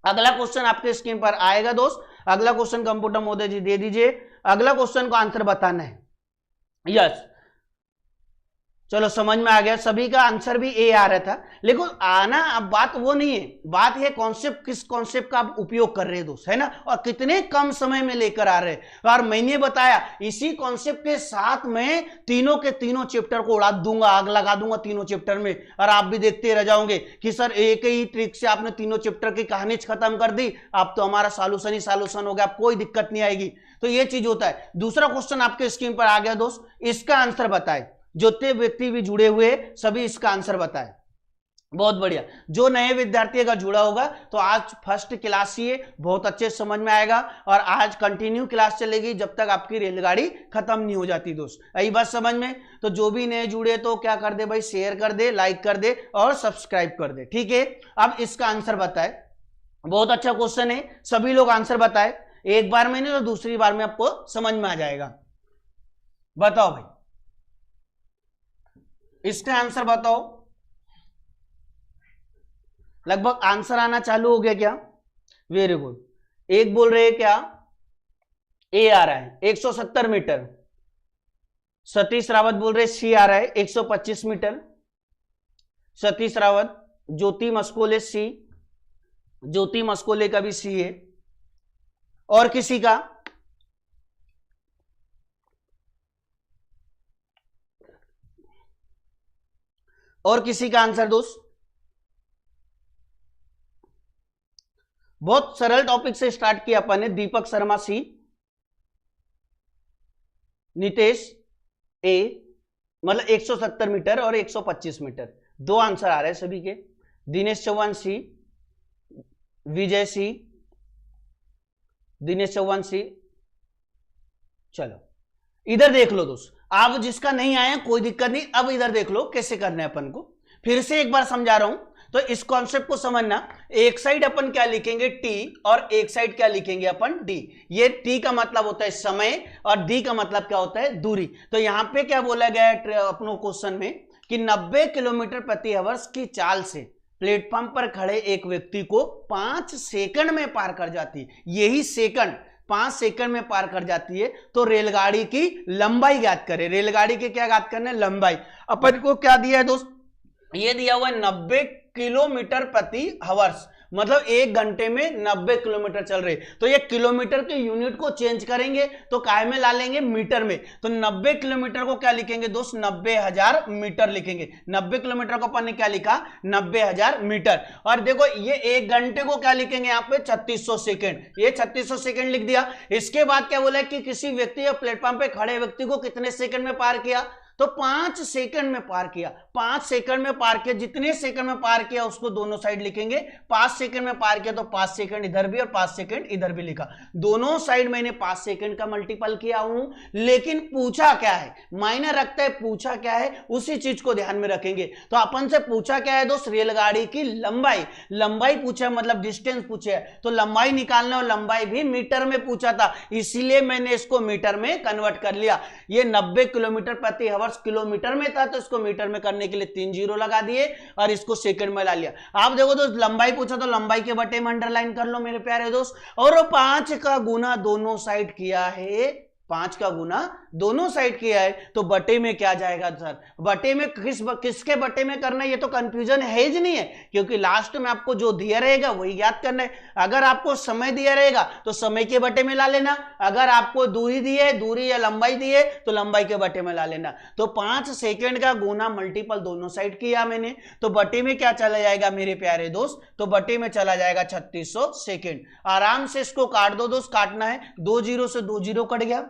अगला क्वेश्चन आपके स्क्रीन पर आएगा दोस्त, अगला क्वेश्चन कंप्यूटर महोदय जी दे दीजिए। अगला क्वेश्चन को आंसर बताना है। यस, चलो समझ में आ गया, सभी का आंसर भी ए आ रहा था, लेकिन आना अब बात वो नहीं है, बात है कॉन्सेप्ट, किस कॉन्सेप्ट का आप उपयोग कर रहे हैं दोस्त, है ना, और कितने कम समय में लेकर आ रहे हैं। और मैंने बताया इसी कॉन्सेप्ट के साथ मैं तीनों के तीनों चैप्टर को उड़ा दूंगा, आग लगा दूंगा तीनों चैप्टर में, और आप भी देखते रह जाओगे कि सर एक ही ट्रिक से आपने तीनों चैप्टर की कहानी खत्म कर दी, अब तो हमारा सॉल्यूशन ही सॉल्यूशन हो गया, अब कोई दिक्कत नहीं आएगी। तो ये चीज होता है। दूसरा क्वेश्चन आपके स्क्रीन पर आ गया दोस्त, इसका आंसर बताए, जितने व्यक्ति भी जुड़े हुए सभी इसका आंसर बताएं। बहुत बढ़िया, जो नए विद्यार्थी अगर जुड़ा होगा तो आज फर्स्ट क्लास ही है, बहुत अच्छे समझ में आएगा, और आज कंटिन्यू क्लास चलेगी जब तक आपकी रेलगाड़ी खत्म नहीं हो जाती दोस्त। यही बात समझ में। तो जो भी नए जुड़े तो क्या कर दे भाई, शेयर कर दे, लाइक कर दे और सब्सक्राइब कर दे, ठीक है। अब इसका आंसर बताए, बहुत अच्छा क्वेश्चन है, सभी लोग आंसर बताए, एक बार में नहीं तो दूसरी बार में आपको समझ में आ जाएगा। बताओ भाई, इसका आंसर बताओ। लगभग आंसर आना चालू हो गया क्या? Very good. एक बोल रहे हैं क्या, ए आ रहा है 170 मीटर। सतीश रावत बोल रहे सी आ रहा है 125 मीटर। सतीश रावत, ज्योति मस्कोले सी, ज्योति मस्कोले का भी सी है। और किसी का? और किसी का आंसर दोस्त? बहुत सरल टॉपिक से स्टार्ट किया अपन ने। दीपक शर्मा सी, नितेश ए, मतलब 170 मीटर और 125 मीटर, दो आंसर आ रहे हैं सभी के। दिनेश चौहान सी, विजय सी, दिनेश चौहान सी। चलो इधर देख लो दोस्त, आप जिसका नहीं आया कोई दिक्कत नहीं, अब इधर देख लो कैसे करना है अपन को। फिर से एक बार समझा रहा हूं, तो इस कॉन्सेप्ट को समझना। एक साइड अपन क्या लिखेंगे टी, और एक साइड क्या लिखेंगे अपन डी। ये टी का मतलब होता है समय और डी का मतलब क्या होता है दूरी। तो यहां पे क्या बोला गया है अपनो क्वेश्चन में कि 90 किलोमीटर प्रति आवर की चाल से प्लेटफॉर्म पर खड़े एक व्यक्ति को 5 सेकंड में पार कर जाती है। यही सेकंड 5 सेकंड में पार कर जाती है। तो रेलगाड़ी की लंबाई ज्ञात करें। रेलगाड़ी के क्या ज्ञात करना है? लंबाई। अपन को क्या दिया है दोस्त? ये दिया हुआ है 90 किलोमीटर प्रति आवर्स, मतलब 1 घंटे में 90 किलोमीटर चल रहे। तो ये किलोमीटर के यूनिट को चेंज करेंगे तो काय में ला लेंगे? मीटर में। तो 90 किलोमीटर को क्या लिखेंगे दोस्त? 90,000 मीटर लिखेंगे। 90 किलोमीटर को अपन ने क्या लिखा? 90,000 मीटर। और देखो ये 1 घंटे को क्या लिखेंगे यहाँ पे? 3600 सेकेंड। ये 3600 सेकेंड लिख दिया। इसके बाद क्या बोला है कि किसी व्यक्ति या प्लेटफॉर्म पे खड़े व्यक्ति को कितने सेकंड में पार किया? तो 5 सेकंड में पार किया। 5 सेकंड में पार किया, जितने सेकंड में पार किया उसको दोनों साइड लिखेंगे। 5 सेकंड में पार किया तो 5 सेकंड इधर भी और 5 सेकंड इधर भी लिखा। दोनों साइड मैंने 5 सेकंड का मल्टीपल किया हूं। लेकिन पूछा क्या है? मायने रखता है पूछा क्या है, उसी चीज को ध्यान में रखेंगे। तो अपन से पूछा क्या है दोस्त? रेलगाड़ी की लंबाई। लंबाई पूछा मतलब डिस्टेंस पूछे, तो लंबाई निकालना, और लंबाई भी मीटर में पूछा था, इसीलिए मैंने इसको मीटर में कन्वर्ट कर लिया। ये 90 किलोमीटर प्रति आवर किलोमीटर में था, तो इसको मीटर में करने के लिए 3 जीरो लगा दिए और इसको सेकंड में ला लिया। आप देखो दोस्त, लंबाई पूछा तो लंबाई के बटे में अंडरलाइन कर लो मेरे प्यारे दोस्त। और 5 का गुना दोनों साइड किया है, 5 का गुना दोनों साइड किया है, तो बटे में क्या जाएगा सर? बटे में किसके बटे में करना है? ये तो कंफ्यूजन है ही नहीं है, क्योंकि लास्ट में आपको जो दिया रहेगा वही याद करना है। अगर आपको समय दिया रहेगा तो समय के बटे में ला लेना, अगर आपको दूरी दी है, दूरी या लंबाई दी है, तो लंबाई के बटे में ला लेना। तो 5 सेकंड का गुना मल्टीपल दोनों साइड किया मैंने, तो बटे में क्या चला जाएगा मेरे प्यारे दोस्त? तो बटे में चला जाएगा 3600 सेकेंड। आराम से इसको काट दो दोस्त, काटना है, 2 जीरो से 2 जीरो कट गया।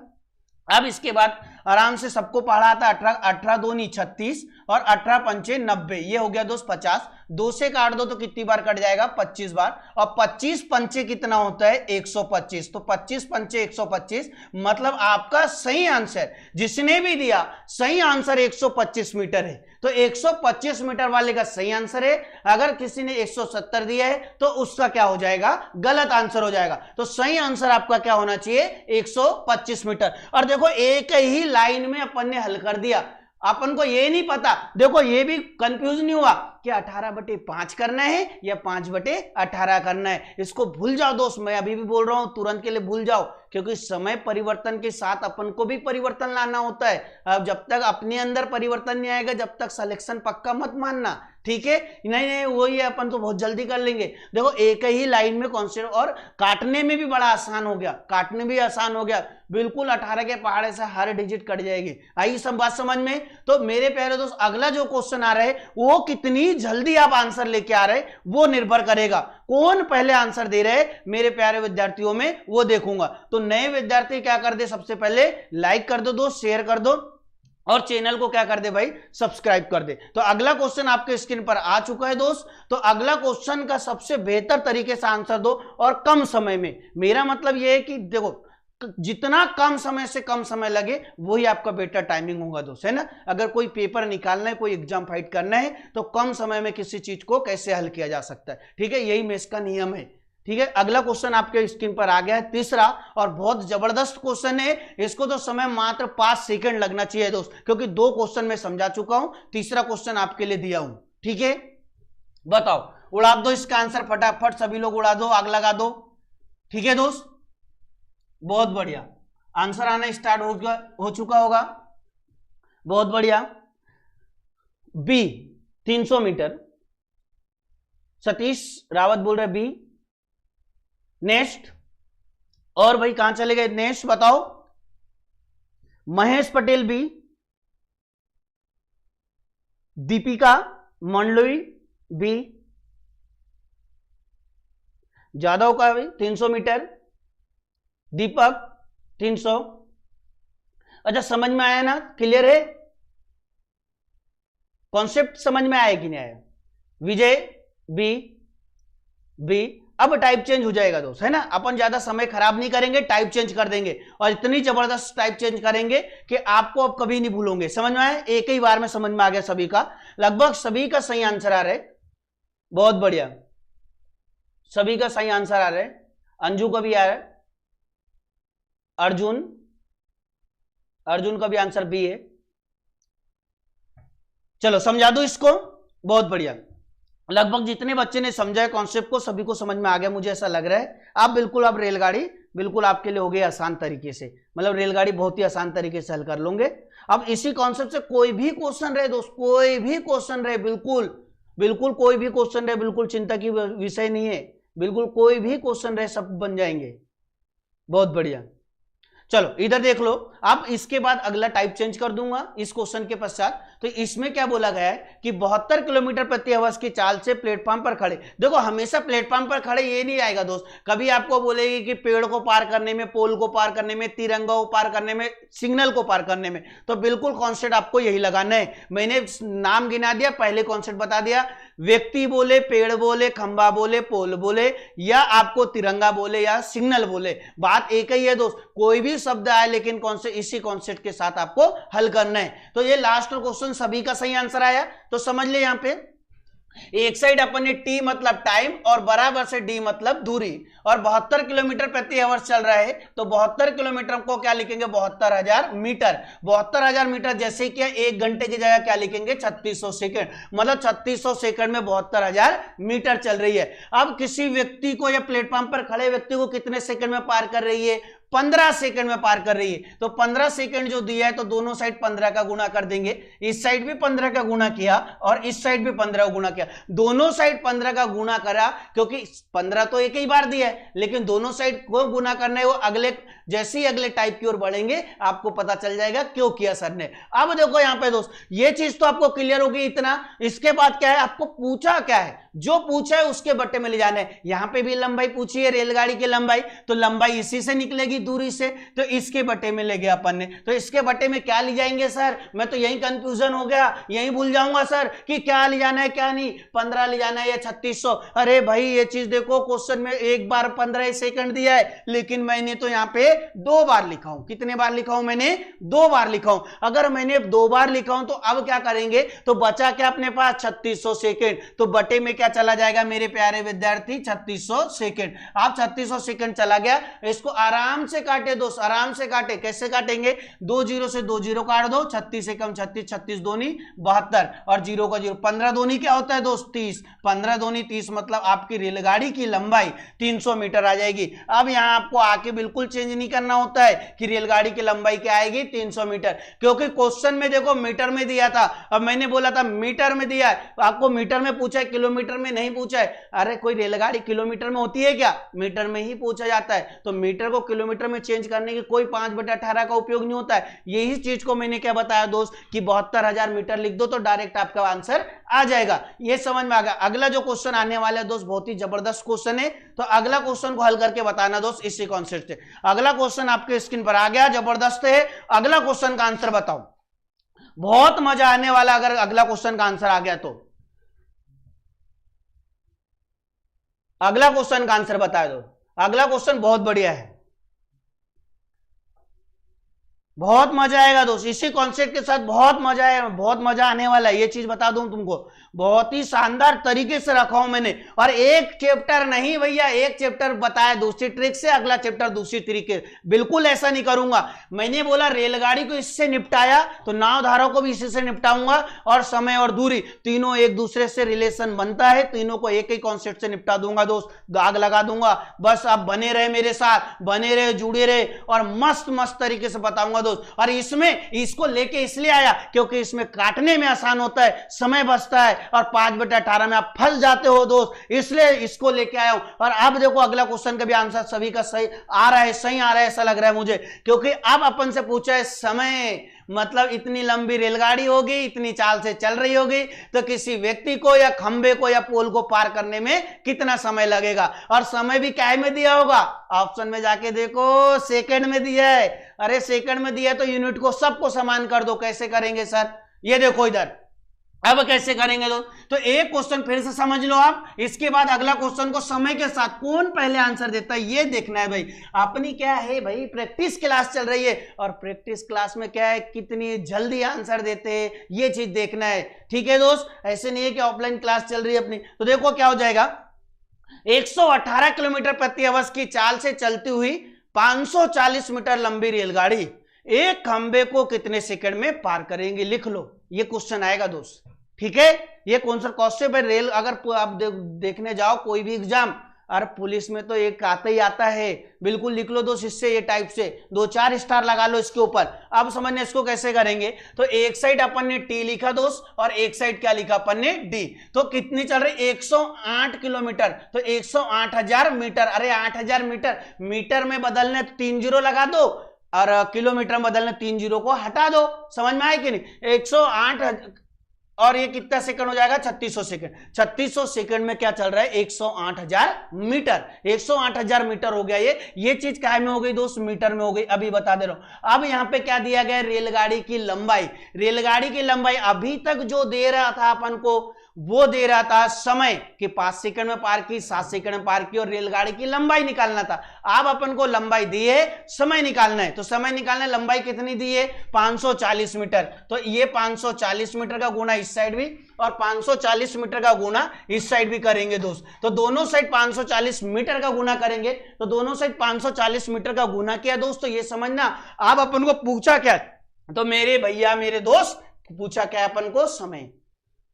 अब इसके बाद आराम से सबको पढ़ा था, 18 2 36 और 18 पंचे 90, ये हो गया दोस्त 50। 2 से काट दो तो कितनी बार कट जाएगा? 25 बार। और 25 पंचे कितना होता है? 125। तो 25 पंचे 125, मतलब आपका सही आंसर जिसने भी दिया सही आंसर 125 मीटर है। तो 125 मीटर वाले का सही आंसर है। अगर किसी ने 170 दिया है तो उसका क्या हो जाएगा? गलत आंसर हो जाएगा। तो सही आंसर आपका क्या होना चाहिए? 125 मीटर। और देखो एक ही लाइन में अपन ने हल कर दिया, अपन को ये नहीं पता, देखो ये भी कंफ्यूज नहीं हुआ कि 18/5 करना है या 5/18 करना है। इसको भूल जाओ दोस्त, मैं अभी भी बोल रहा हूं, तुरंत के लिए भूल जाओ, क्योंकि समय परिवर्तन के साथ अपन को भी परिवर्तन लाना होता है। अब जब तक अपने अंदर परिवर्तन नहीं आएगा जब तक सिलेक्शन पक्का मत मानना, ठीक है? नहीं वही है, अपन तो बहुत जल्दी कर लेंगे। देखो एक ही लाइन में कॉन्सेप्ट, और काटने में भी बड़ा आसान हो गया, काटने भी आसान हो गया, बिल्कुल 18 के पहाड़े से हर डिजिट कट जाएगी। आई सब बात समझ में? तो मेरे प्यारे दोस्त अगला जो क्वेश्चन आ रहा है वो कितनी जल्दी आप आंसर लेके आ रहे वो निर्भर करेगा। कौन पहले आंसर दे रहे मेरे प्यारे विद्यार्थियों में वो देखूंगा। तो नए विद्यार्थी क्या कर दे? सबसे पहले लाइक कर दो दोस्त, शेयर कर दो, और चैनल को क्या कर दे भाई? सब्सक्राइब कर दे। तो अगला क्वेश्चन आपके स्क्रीन पर आ चुका है दोस्त। तो अगला क्वेश्चन का सबसे बेहतर तरीके से आंसर दो और कम समय में। मेरा मतलब यह है कि देखो जितना कम समय से कम समय लगे वही आपका बेटर टाइमिंग होगा दोस्त, है ना? अगर कोई पेपर निकालना है, कोई एग्जाम फाइट करना है तो कम समय में किसी चीज को कैसे हल किया जा सकता है, ठीक है? यही मेष का नियम है, ठीक है? अगला क्वेश्चन आपके स्क्रीन पर आ गया है, तीसरा, और बहुत जबरदस्त क्वेश्चन है। इसको तो समय मात्र 5 सेकंड लगना चाहिए दोस्त, क्योंकि 2 क्वेश्चन मैं समझा चुका हूं, तीसरा क्वेश्चन आपके लिए दिया हूं, ठीक है? बताओ, उड़ा दो इसका आंसर फटाफट, सभी लोग उड़ा दो, आग लगा दो, ठीक है दोस्त? बहुत बढ़िया, आंसर आना स्टार्ट हो चुका होगा, बहुत बढ़िया। बी 300 मीटर, सतीश रावत बोल रहे बी। नेक्स्ट, और भाई कहां चले गए? नेक्स्ट बताओ, महेश पटेल बी, दीपिका मंडलोई बी, जादव का भी 300 मीटर, दीपक 300। अच्छा समझ में आया ना? क्लियर है? कॉन्सेप्ट समझ में आया कि नहीं आया? विजय बी, बी। अब टाइप चेंज हो जाएगा दोस्त, है ना? अपन ज्यादा समय खराब नहीं करेंगे, टाइप चेंज कर देंगे, और इतनी जबरदस्त टाइप चेंज करेंगे कि आपको अब कभी नहीं भूलोगे। समझ में आया? एक ही बार में समझ में आ गया सभी का, लगभग सभी का सही आंसर आ रहा है, बहुत बढ़िया, सभी का सही आंसर आ रहा है। अंजू का भी आ रहा है, अर्जुन का भी आंसर बी है। चलो समझा दो इसको, बहुत बढ़िया। लगभग जितने बच्चे ने समझा है कॉन्सेप्ट को सभी को समझ में आ गया, मुझे ऐसा लग रहा है। आप बिल्कुल, अब रेलगाड़ी बिल्कुल आपके लिए हो गई आसान तरीके से, मतलब रेलगाड़ी बहुत ही आसान तरीके से हल कर लोगे। अब इसी कॉन्सेप्ट से कोई भी क्वेश्चन रहे दोस्त, कोई भी क्वेश्चन रहे, बिल्कुल बिल्कुल कोई भी क्वेश्चन रहे, बिल्कुल चिंता की विषय नहीं है, बिल्कुल कोई भी क्वेश्चन रहे सब बन जाएंगे, बहुत बढ़िया। चलो इधर देख लो, अब इसके बाद अगला टाइप चेंज कर दूंगा इस क्वेश्चन के पश्चात। तो इसमें क्या बोला गया है कि 72 किलोमीटर प्रति आवर्स की चाल से प्लेटफॉर्म पर खड़े, देखो हमेशा प्लेटफॉर्म पर खड़े ये नहीं आएगा दोस्त, कभी आपको बोलेगी कि पेड़ को पार करने में, पोल को पार करने में, तिरंगा को पार करने में, सिग्नल को पार करने में, तो बिल्कुल कॉन्सेप्ट आपको यही लगाना है। मैंने नाम गिना दिया, पहले कॉन्सेप्ट बता दिया, व्यक्ति बोले, पेड़ बोले, खंबा बोले, पोल बोले, या आपको तिरंगा बोले या सिग्नल बोले, बात एक ही है दोस्त। कोई भी शब्द आए लेकिन इसी कॉन्सेप्ट के साथ आपको हल करना है। तो ये लास्ट क्वेश्चन सभी का सही आंसर आया, तो समझ ले, यहां पे एक साइड अपन ने टी मतलब टाइम और बराबर से डी मतलब दूरी, और 72 किलोमीटर प्रति आवर्स चल रहा है, तो 72 किलोमीटर को क्या लिखेंगे? 72,000 मीटर। 72,000 मीटर जैसे कि 1 घंटे की जगह क्या लिखेंगे? 3600 सेकंड, मतलब 3600 सेकंड में 72,000 मीटर चल रही है। अब किसी व्यक्ति को या प्लेटफॉर्म पर खड़े व्यक्ति को कितने सेकंड में पार कर रही है? 15 सेकंड में पार कर रही है। तो 15 सेकंड जो दिया है तो दोनों साइड 15 का गुणा कर देंगे, इस साइड भी 15 का गुणा किया और इस साइड भी 15 का गुणा किया, दोनों साइड 15 का गुणा करा, क्योंकि 15 तो एक ही बार दिया है, लेकिन दोनों साइड को गुणा करना है। वो अगले जैसे ही अगले टाइप की ओर बढ़ेंगे आपको पता चल जाएगा क्यों किया सर ने। अब देखो यहां पे दोस्त, ये चीज तो आपको क्लियर होगी इतना। इसके बाद क्या है, आपको पूछा क्या है, जो पूछा है उसके बट्टे में ले जाना है। यहां पे भी लंबाई पूछी है, रेलगाड़ी की लंबाई, तो लंबाई इसी से निकलेगी, जाएगी दूरी से, तो इसके बटे में ले गया अपन ने। तो इसके बटे में क्या ले जाएंगे सर, मैं तो यही कंफ्यूजन हो गया, यही भूल जाऊंगा सर कि क्या ले जाना है क्या नहीं, 15 ले जाना है या 3600। अरे भाई ये चीज देखो, क्वेश्चन में एक बार 15 सेकंड दिया है, लेकिन मैंने तो यहाँ पे 2 बार लिखा हूं। कितने बार लिखा हूं मैंने, 2 बार लिखा हूं। अगर मैंने 2 बार लिखा हूं तो अब क्या करेंगे, तो बचा क्या अपने पास 3600 सेकंड, तो बटे में क्या चला जाएगा मेरे प्यारे विद्यार्थी, 3600 सेकंड। आप 3600 सेकंड चला गया, इसको आराम से काटे दोस्त, आराम से काटे। कैसे काटेंगे, 2 जीरो से 2 जीरो काट दो, 36 से कम 36, 36 दूनी 72 और जीरो का जीरो, 15 दूनी क्या होता है दोस्त 30, 15 दूनी 30, मतलब आपकी रेलगाड़ी की लंबाई 300 मीटर आ जाएगी। अब यहां आपको आके बिल्कुल चेंज नहीं करना होता है कि रेलगाड़ी की लंबाई क्या आएगी 300 मीटर, क्योंकि क्वेश्चन में देखो मीटर में दिया था, अब मैंने बोला था मीटर में दिया है, आपको मीटर में पूछा है, किलोमीटर में नहीं पूछा है। अरे कोई रेलगाड़ी किलोमीटर में होती है क्या, मीटर में ही पूछा जाता है, तो मीटर को किलोमीटर में चेंज करने की कोई 5/18 का उपयोग नहीं होता है। यही चीज को मैंने क्या बताया दोस्त कि 72,000 मीटर लिख दो तो डायरेक्ट आपका आंसर आ जाएगा। ये समझ में आ गया। अगला जो क्वेश्चन आने वाला है दोस्त बहुत ही जबरदस्त क्वेश्चन है, तो अगला क्वेश्चन को हल करके बताना दोस्त इसी कॉन्सेप्ट से। अगला क्वेश्चन आपके स्क्रीन पर आ गया, जबरदस्त है। अगला क्वेश्चन का आंसर बताओ, बहुत मजा आने वाला अगर अगला क्वेश्चन का आंसर आ गया तो। अगला क्वेश्चन का आंसर बता दो, अगला क्वेश्चन बहुत बढ़िया है, बहुत मजा आएगा दोस्त, इसी कॉन्सेप्ट के साथ बहुत मजा आएगा, बहुत मजा आने वाला है। ये चीज बता दूं तुमको, बहुत ही शानदार तरीके से रखा हूं मैंने, और एक चैप्टर नहीं भैया, एक चैप्टर बताया दूसरी ट्रिक से, अगला चैप्टर दूसरी तरीके, बिल्कुल ऐसा नहीं करूंगा। मैंने बोला रेलगाड़ी को इससे निपटाया तो नाव धारा को भी इसी से निपटाऊंगा, और समय और दूरी तीनों एक दूसरे से रिलेशन बनता है, तीनों को एक ही कॉन्सेप्ट से निपटा दूंगा दोस्त, दाग लगा दूंगा। बस आप बने रहे मेरे साथ, बने रहे, जुड़े रहे, और मस्त मस्त तरीके से बताऊंगा दोस्त। और इसमें इसको लेके इसलिए आया क्योंकि इसमें काटने में आसान होता है, समय बचता है, और 5/18 में आप फंस जाते हो दोस्त, इसलिए इसको लेके आया हूं। और अब देखो अगला क्वेश्चन का भी आंसर सभी का सही आ रहा है, सही आ रहा है ऐसा लग रहा है मुझे, क्योंकि अब अपन से पूछा है समय, मतलब इतनी लंबी रेलगाड़ी होगी, इतनी चाल से चल रही होगी, तो किसी व्यक्ति को या खंबे को या पोल को पार करने में कितना समय लगेगा, और समय भी क्या में दिया होगा, ऑप्शन में जाके देखो, सेकंड में दिया है। अरे सेकंड में दिया है तो यूनिट को सबको समान कर दो। कैसे करेंगे सर, ये देखो इधर, अब कैसे करेंगे तो एक क्वेश्चन फिर से समझ लो आप, इसके बाद अगला क्वेश्चन को समय के साथ कौन पहले आंसर देता है ये देखना है भाई। अपनी क्या है भाई, प्रैक्टिस क्लास चल रही है, और प्रैक्टिस क्लास में क्या है, कितनी जल्दी आंसर देते हैं ये चीज देखना है, ठीक है दोस्त। ऐसे नहीं है कि ऑफलाइन क्लास चल रही है अपनी। तो देखो क्या हो जाएगा, 118 किलोमीटर प्रति आवर्स की चाल से चलती हुई 540 मीटर लंबी रेलगाड़ी एक खंबे को कितने सेकंड में पार करेंगे, लिख लो, ये क्वेश्चन आएगा दोस्त, ठीक है। ये कौन सा कॉन्सेप्ट है, रेल, अगर आप देखने जाओ कोई भी एग्जाम, और पुलिस में तो एक आता ही आता है, बिल्कुल लिख लो दोस्त इससे, ये टाइप से 2-4 स्टार लगा लो इसके ऊपर। अब समझने इसको कैसे करेंगे, तो एक साइड अपन ने टी लिखा दोस्त, और एक साइड क्या लिखा अपन ने डी। तो कितनी चल रही, 108 किलोमीटर, तो 108,000 मीटर। अरे 8,000 मीटर, मीटर में बदलने 3 जीरो लगा दो, और किलोमीटर में बदलने 3 जीरो को हटा दो। समझ में आए कि नहीं, 108 और ये कितना सेकंड हो जाएगा, 3600 सेकंड। 3600 सेकंड में क्या चल रहा है, 108,000 मीटर। 108,000 मीटर हो गया ये चीज काय में हो गई दोस्त, मीटर में हो गई, अभी बता दे रहा हूं। अब यहां पे क्या दिया गया, रेलगाड़ी की लंबाई। रेलगाड़ी की लंबाई अभी तक जो दे रहा था अपन को, वो दे रहा था समय कि 5 सेकंड में पार की, 7 सेकंड में पार की, और रेलगाड़ी की लंबाई निकालना था। अब अपन को लंबाई दी है, समय निकालना है, तो समय निकालना है, लंबाई कितनी दी है, 540 मीटर। तो ये 540 मीटर का गुना इस साइड भी, और 540 मीटर का गुना इस साइड भी करेंगे दोस्त। तो दोनों साइड 540 मीटर का गुना करेंगे, तो दोनों साइड 540 मीटर का गुना किया दोस्त। तो ये समझना, अब अपन को पूछा क्या, तो मेरे भैया मेरे दोस्त पूछा क्या अपन को, समय,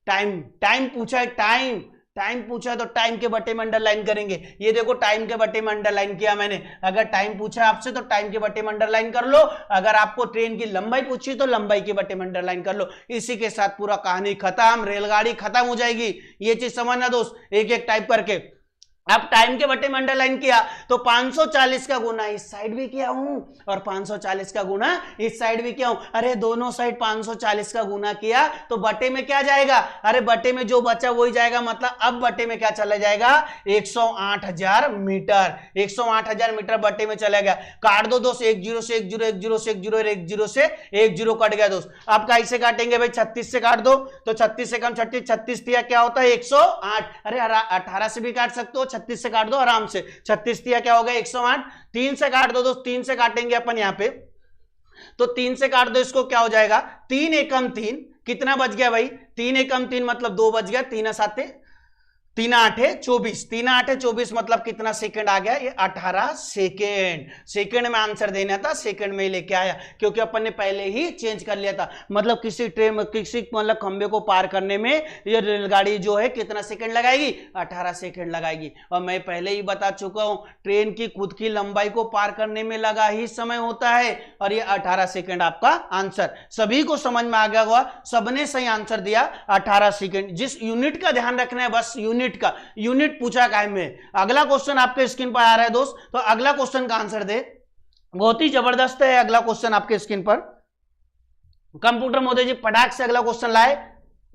टाइम पूछा है, टाइम पूछा है, तो टाइम के बटे में अंडरलाइन करेंगे। ये देखो टाइम के बटे में अंडरलाइन किया मैंने। अगर टाइम पूछा आपसे तो टाइम के बटे में अंडरलाइन कर लो, अगर आपको ट्रेन की लंबाई पूछी तो लंबाई के बटे में अंडरलाइन कर लो। इसी के साथ पूरा कहानी खत्म, रेलगाड़ी खत्म हो जाएगी। ये चीज समझना दोस्त, एक एक टाइप करके। अब टाइम के बटे में अंडरलाइन किया तो 540 का गुना इस साइड भी किया हूं और 540 का गुना इस साइड भी किया हूं। अरे दोनों साइड 540 का गुना किया तो बटे में क्या जाएगा, अरे बटे में जो बचा वही जाएगा, मतलब अब बटे में क्या चला जाएगा 108,000 मीटर, 108,000 मीटर बटे में चला गया। काट दो दोस्त, 1 0 से 1 0, 1 0 से 1 0, 1 0 से 1 0 कट गया दोस्त। अब कैसे काटेंगे भाई, 36 से काट दो तो 36 से कम 36, 36 दिया क्या होता है 108, अरे 18 से भी काट सकते हो, 36 से काट दो आराम से, 36 दिया क्या हो गया 108, 3 से काट दो दोस्त, 3 से काटेंगे अपन यहां पे तो 3 से काट दो इसको, क्या हो जाएगा 3 एकम 3, कितना बच गया भाई 3 एकम 3 मतलब 2 बच गया, 3 7 3 8 24, 3 8 24 मतलब कितना सेकंड आ गया, ये 18 सेकंड। सेकंड में आंसर देना था, सेकंड में ही लेके आया क्योंकि अपन ने पहले ही चेंज कर लिया था। मतलब किसी ट्रेन किसी मतलब खंबे को पार करने में ये रेलगाड़ी जो है कितना सेकंड लगाएगी, 18 सेकंड लगाएगी। और मैं पहले ही बता चुका हूं ट्रेन की खुद की लंबाई को पार करने में लगा ही समय होता है और ये 18 सेकंड आपका आंसर। सभी को समझ में आ गया होगा, सबने सही आंसर दिया 18 सेकंड। जिस यूनिट का ध्यान रखना है बस, का यूनिट पूछा कायम में। अगला क्वेश्चन आपके स्क्रीन पर आ रहा है दोस्त, तो अगला क्वेश्चन का आंसर दे, बहुत ही जबरदस्त है अगला क्वेश्चन आपके स्क्रीन पर। कंप्यूटर महोदय जी फटाक से अगला क्वेश्चन लाए,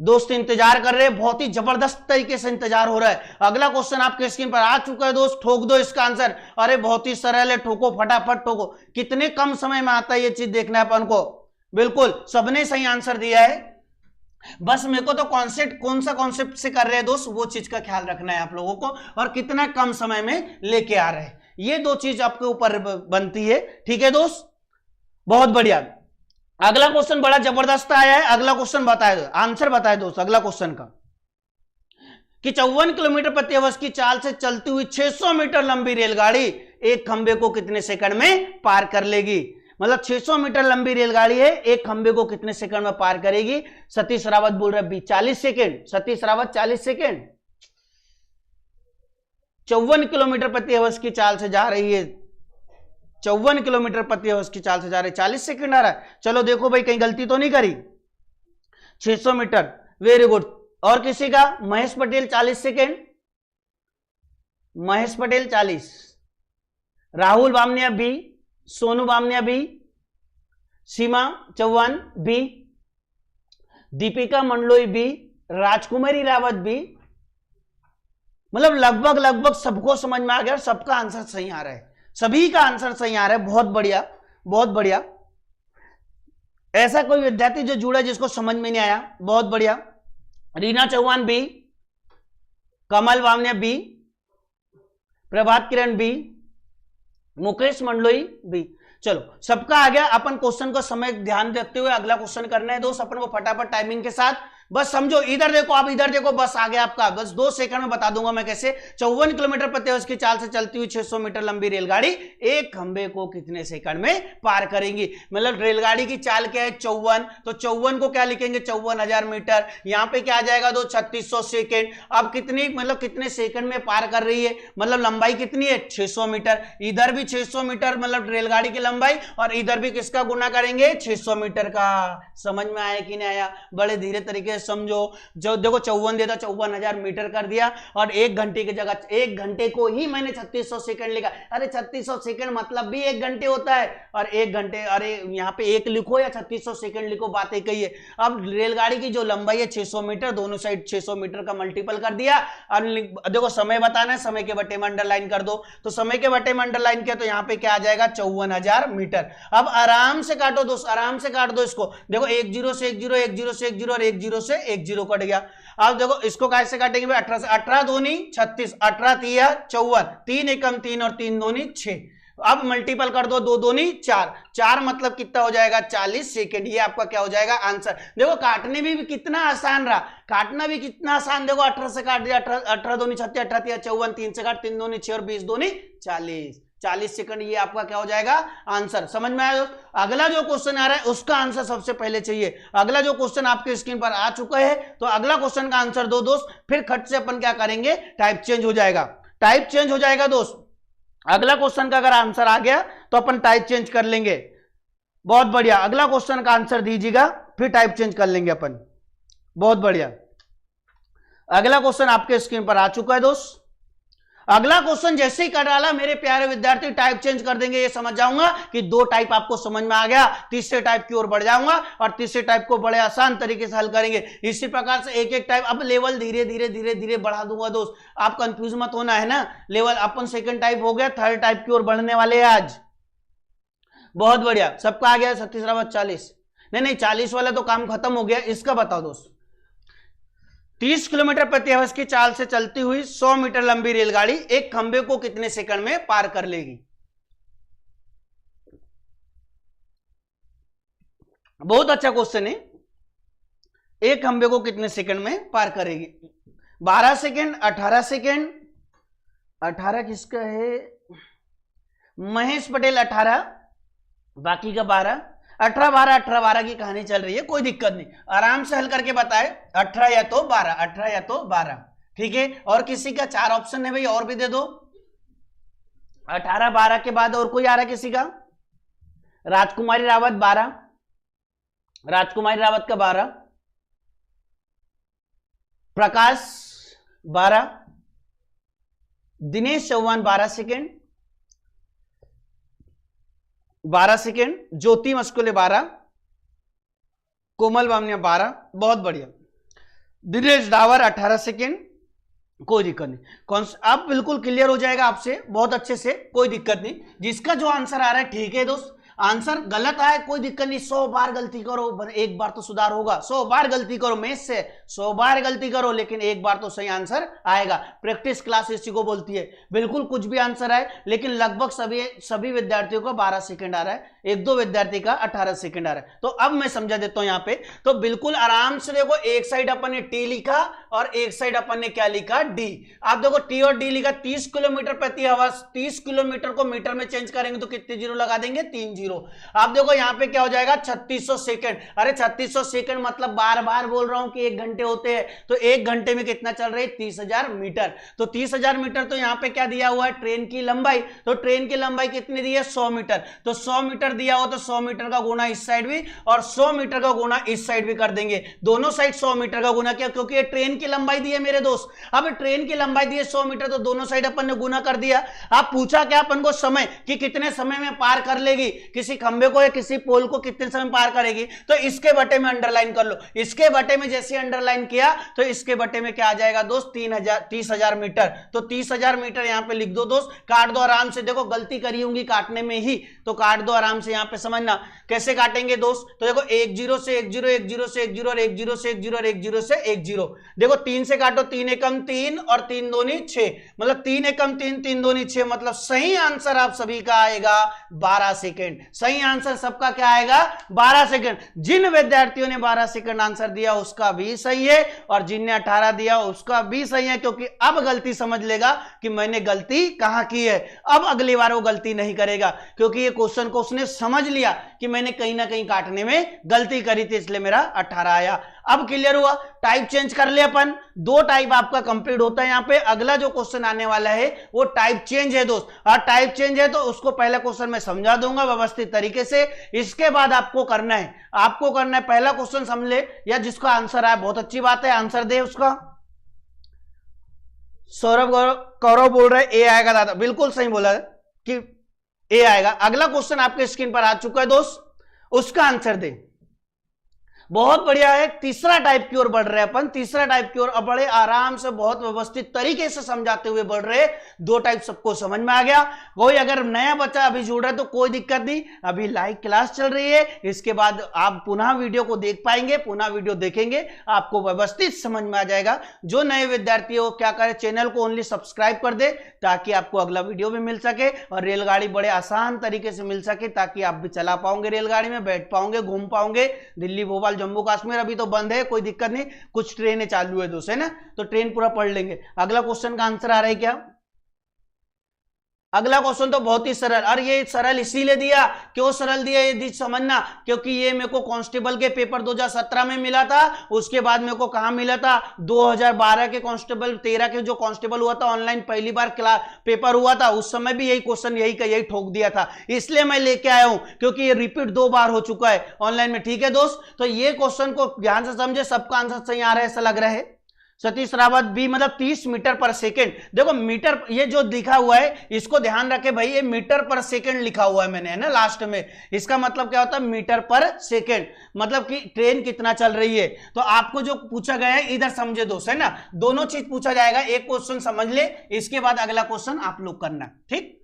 दोस्त इंतजार कर रहे हैं, बहुत ही जबरदस्त तरीके से इंतजार हो रहा है। अगला क्वेश्चन आपके स्क्रीन पर आ चुका है दोस्त, ठोक दो इसका आंसर। अरे बहुत ही सरल है, ठोको फटाफट ठोको। कितने कम समय में आता है ये चीज देखना है अपन को। बिल्कुल सबने सही आंसर दिया है, बस मेरे को तो कॉन्सेप्ट कौन सा कॉन्सेप्ट से कर रहे हैं दोस्त वो चीज का ख्याल रखना है आप लोगों को, और कितना कम समय में लेके आ रहे हैं, ये दो चीज आपके ऊपर बनती है। ठीक है दोस्त, बहुत बढ़िया। अगला क्वेश्चन बड़ा जबरदस्त आया है, अगला क्वेश्चन बताए दो, आंसर बताए दोस्त अगला क्वेश्चन का कि 54 किलोमीटर प्रति आवर्ष की चाल से चलती हुई 600 मीटर लंबी रेलगाड़ी एक खंबे को कितने सेकंड में पार कर लेगी। मतलब 600 मीटर लंबी रेलगाड़ी है, एक खंबे को कितने सेकंड में पार करेगी। सतीश रावत बोल रहे 40 second, Satish Rawat 40 second. 54 kilometre प्रति आवर्ष की चाल से जा रही है, 54 किलोमीटर प्रति आवर्ष की चाल से जा रही है, 40 सेकंड आ रहा है। चलो देखो भाई कहीं गलती तो नहीं करी, 600 मीटर, वेरी गुड। और किसी का, Mahesh Patel 40 second, Mahesh Patel 40, Rahul Bamania B, Sonu Bamania B, Seema Chauhan B, Deepika Mandloi B, Rajkumari Rawat B. मतलब लगभग लगभग सबको समझ में आ गया, सबका आंसर सही आ रहा है, सभी का आंसर सही आ रहा है। बहुत बढ़िया, बहुत बढ़िया। ऐसा कोई विद्यार्थी जो जुड़ा जिसको समझ में नहीं आया, बहुत बढ़िया। रीना चौहान बी, कमल बामनिया बी, प्रभात किरण बी, मुकेश मंडलोई भी। चलो सबका आ गया। अपन क्वेश्चन को समय ध्यान रखते हुए अगला क्वेश्चन करना है दोस्त अपन को फटाफट टाइमिंग के साथ। बस समझो, इधर देखो, आप इधर देखो, बस आ गया आपका, बस 2 सेकंड में बता दूंगा मैं कैसे। 54 किलोमीटर प्रति आवर्ष की चाल से चलती हुई 600 मीटर लंबी रेलगाड़ी एक खंबे को कितने सेकंड में पार करेंगी। मतलब रेलगाड़ी की चाल क्या है 54, तो 54 को क्या लिखेंगे 54,000 मीटर। यहां पे क्या आ जाएगा 3600 सेकंड। अब कितनी मतलब कितने सेकंड में पार कर रही है, मतलब लंबाई कितनी है 600 मीटर। इधर भी 600 मीटर मतलब रेलगाड़ी की लंबाई, और इधर भी किसका गुना करेंगे 600 मीटर का। समझ में आया कि नहीं आया, बड़े धीरे तरीके समझो। जो देखो 54 देता 54,000 मीटर कर दिया, और 1 घंटे की जगह 1 घंटे को ही मैंने 3600 सेकंड लिखा। अरे 3600 सेकंड मतलब भी 1 घंटे होता है, और 1 घंटे, अरे यहाँ पे 1 लिखो या 3600 सेकंड लिखो, बात एक ही है। अब रेलगाड़ी की जो लंबाई है 600 मीटर, दोनों साइड 600 मीटर का मल्टीपल कर दिया। और देखो समय बताना है, समय के बटे में अंडरलाइन कर दो, तो समय के बटे में अंडरलाइन किया तो यहाँ पे क्या आ जाएगा 54,000 मीटर। अब आराम से काटो दोस्त, आराम से काट दो इसको। देखो 1 0 से 1 0, 1 0 से 1 0 और 1 0 से 1 0 कट गया। अब देखो इसको कैसे काटेंगे भाई, 18 से 18 दूनी 36, 18 तिया 54, 3 एकम 3 और 3 दूनी 6। अब मल्टीपल कर दो, 2 दूनी 4, 4 मतलब कितना हो जाएगा 40 सेकंड। ये आपका क्या हो जाएगा आंसर। देखो काटने भी कितना आसान रहा, काटना भी कितना आसान। देखो 18 से काट दिया, 18 दूनी 36, 18 तिया 54, 3 से काट 3 दूनी 6 और 20 दूनी 40, 40 सेकंड। ये आपका क्या हो जाएगा आंसर। समझ में आया। अगला जो क्वेश्चन आ रहा है उसका आंसर सबसे पहले चाहिए। अगला जो क्वेश्चन आपके स्क्रीन पर आ चुका है, तो अगला क्वेश्चन का आंसर दो दोस्त, फिर खट से अपन क्या करेंगे, टाइप चेंज हो जाएगा, टाइप चेंज हो जाएगा दोस्त। अगला क्वेश्चन का अगर आंसर आ गया तो अपन टाइप चेंज कर लेंगे। बहुत बढ़िया, अगला क्वेश्चन का आंसर दीजिएगा, फिर टाइप चेंज कर लेंगे अपन। बहुत बढ़िया, अगला क्वेश्चन आपके स्क्रीन पर आ चुका है दोस्त। अगला क्वेश्चन जैसे ही कर डाला मेरे प्यारे विद्यार्थी टाइप चेंज कर देंगे, ये समझ जाऊंगा कि दो टाइप आपको समझ में आ गया, तीसरे टाइप की ओर बढ़ जाऊंगा और तीसरे टाइप को बड़े आसान तरीके से हल करेंगे। इसी प्रकार से एक एक टाइप, अब लेवल धीरे धीरे धीरे धीरे बढ़ा दूंगा दोस्त, आप कंफ्यूज मत होना है ना। लेवल अपन सेकंड टाइप हो गया, थर्ड टाइप की ओर बढ़ने वाले हैं आज। बहुत बढ़िया, सबका आ गया 36 नहीं 40 वाला तो काम खत्म हो गया। इसका बताओ दोस्त, 30 किलोमीटर प्रति आवर्स की चाल से चलती हुई 100 मीटर लंबी रेलगाड़ी एक खंबे को कितने सेकंड में पार कर लेगी? बहुत अच्छा क्वेश्चन है। एक खंबे को कितने सेकंड में पार करेगी? 12 सेकंड, 18 सेकंड, 18 किसका है? महेश पटेल 18, बाकी का 12, 18 की कहानी चल रही है, कोई दिक्कत नहीं, आराम से हल करके बताए। 18 या तो 12, 18 या तो 12, ठीक है। और किसी का 4 ऑप्शन है भाई, और भी दे दो। 18 12 के बाद और कोई आ रहा है किसी का? राजकुमारी रावत 12, राजकुमारी रावत का 12, प्रकाश 12, दिनेश चौहान 12 सेकेंड, 12 सेकेंड, ज्योति मस्कुले 12, कोमल बामनिया 12, बहुत बढ़िया। दिनेश डावर 18 सेकेंड, कोई दिक्कत नहीं। कौन अब बिल्कुल क्लियर हो जाएगा आपसे बहुत अच्छे से, कोई दिक्कत नहीं। जिसका जो आंसर आ रहा है ठीक है दोस्त, आंसर गलत आए कोई दिक्कत नहीं, 100 बार गलती करो, एक बार तो सुधार होगा। 100 बार गलती करो, मैथ से 100 बार गलती करो, लेकिन एक बार तो सही आंसर आएगा। प्रैक्टिस क्लास इसी को बोलती है। बिल्कुल कुछ भी आंसर आए, लेकिन लगभग सभी विद्यार्थियों को 12 सेकंड आ रहा है, एक दो विद्यार्थी का 18 सेकंड आ रहा है। तो अब मैं समझा देता हूं यहां पे, तो बिल्कुल आराम से देखो, एक साइड अपन ने टी लिखा और एक साइड अपन ने क्या लिखा? डी। आप देखो टी और डी लिखा, 30 किलोमीटर प्रति आवर्स, 30 किलोमीटर को मीटर में चेंज करेंगे तो कितने जीरो लगा देंगे? 3 जीरो। आप देखो यहां पे क्या हो जाएगा? 3600 सेकंड। अरे 3600 सेकंड मतलब बार बार बोल रहा हूं कि 1 घंटे होते हैं, तो 1 घंटे में कितना चल रही है? 30,000 मीटर। तो 30,000 मीटर, तो यहां पे क्या दिया हुआ है? ट्रेन की लंबाई। तो ट्रेन की लंबाई कितनी दी है? 100 मीटर। तो 100 मीटर दिया हो तो 100 मीटर का गुना इस साइड भी और 100 मीटर का गुना इस साइड भी कर देंगे। दोनों साइड 100 मीटर का गुना किया, क्योंकि ये ट्रेन की लंबाई दी है मेरे दोस्त। अब ट्रेन की लंबाई दी है 100 मीटर, तो दोनों साइड अपन ने गुना कर दिया। आप पूछा क्या अपन को? समय, कि कितने समय में पार कर लेगी, किसी खंबे को या किसी पोल को कितने समय पार करेगी। तो इसके बटे में अंडरलाइन कर लो। इसके बटे में जैसे अंडरलाइन किया तो इसके बटे में क्या आ जाएगा दोस्त? 30,000 मीटर। तो 30,000 मीटर यहां पे लिख दो दोस्त, काट दो आराम से। देखो गलती करी होंगी काटने में ही, तो काट दो आराम से। यहां पे समझना कैसे काटेंगे दोस्त। तो देखो 1 0 से 1 0, 1 0 से 1 0 और 1 0 से 1 0 और 1 0 से 1 0। देखो 3 से काटो, 3 एकम 3 और 3 दूनी 6, मतलब 3 एकम 3, 3 दूनी 6, मतलब सही आंसर आप सभी का आएगा 12 सेकेंड। सही आंसर सबका क्या आएगा? 12 सेकंड। जिन विद्यार्थियों ने 12 सेकंड आंसर दिया उसका भी सही है, और जिनने 18 दिया उसका भी सही है, क्योंकि अब गलती समझ लेगा कि मैंने गलती कहां की है। अब अगली बार वो गलती नहीं करेगा, क्योंकि ये क्वेश्चन को उसने समझ लिया कि मैंने कहीं ना कहीं काटने में गलती करी थी, इसलिए मेरा 18 आया। अब क्लियर हुआ? टाइप चेंज कर ले अपन, 2 टाइप आपका कंप्लीट होता है। यहां पे अगला जो क्वेश्चन आने वाला है वो टाइप चेंज है दोस्त। और टाइप चेंज है तो उसको पहला क्वेश्चन मैं समझा दूंगा व्यवस्थित तरीके से। इसके बाद आपको करना है, पहला क्वेश्चन समझ ले, या जिसका आंसर आया बहुत अच्छी बात है, आंसर दे उसका। सौरभ कौरव बोल रहे ए आएगा दादा, बिल्कुल सही बोला है कि ए आएगा। अगला क्वेश्चन आपके स्क्रीन पर आ चुका है दोस्त, उसका आंसर दे। बहुत बढ़िया है, तीसरा टाइप की ओर बढ़ रहे हैं अपन, तीसरा टाइप की ओर। अब बड़े आराम से बहुत व्यवस्थित तरीके से समझाते हुए बढ़ रहे। 2 टाइप सबको समझ में आ गया। कोई अगर नया बच्चा अभी जुड़ रहा है तो कोई दिक्कत नहीं, अभी लाइव क्लास चल रही है। इसके बाद आप पुनः वीडियो को देख पाएंगे, पुनः वीडियो देखेंगे, आपको व्यवस्थित समझ में आ जाएगा। जो नए विद्यार्थी हो क्या करें, चैनल को ओनली सब्सक्राइब कर दे, ताकि आपको अगला वीडियो भी मिल सके और रेलगाड़ी बड़े आसान तरीके से मिल सके, ताकि आप भी चला पाओगे, रेलगाड़ी में बैठ पाओगे, घूम पाओगे। दिल्ली भोपाल जम्मू कश्मीर अभी तो बंद है, कोई दिक्कत नहीं, कुछ ट्रेनें चालू है दोस्त, है ना, तो ट्रेन पूरा पढ़ लेंगे। अगला क्वेश्चन का आंसर आ रहा है क्या? अगला क्वेश्चन तो बहुत ही सरल, और ये सरल इसीलिए दिया, क्यों सरल दिया ये समझना, क्योंकि ये मेरे को कांस्टेबल के पेपर 2017 में मिला था। उसके बाद मेरे को कहां मिला था? 2012 के कांस्टेबल, 13 के जो कांस्टेबल हुआ था ऑनलाइन पहली बार पेपर हुआ था, उस समय भी यही क्वेश्चन यही ठोक दिया था। इसलिए मैं लेके आया हूं, क्योंकि ये रिपीट 2 बार हो चुका है ऑनलाइन में। ठीक है दोस्त, तो ये क्वेश्चन को ध्यान से समझे, सबका आंसर सही आ रहा है ऐसा लग रहा है। सतीश रावत बी मतलब 30 मीटर पर सेकेंड। देखो मीटर, ये जो लिखा हुआ है इसको ध्यान रखे भाई, ये मीटर पर सेकेंड लिखा हुआ है मैंने, है ना लास्ट में। इसका मतलब क्या होता है, मीटर पर सेकेंड, मतलब कि ट्रेन कितना चल रही है। तो आपको जो पूछा गया है इधर समझे दोस्त, है ना, दोनों चीज पूछा जाएगा। एक क्वेश्चन समझ ले, इसके बाद अगला क्वेश्चन आप लोग करना, ठीक।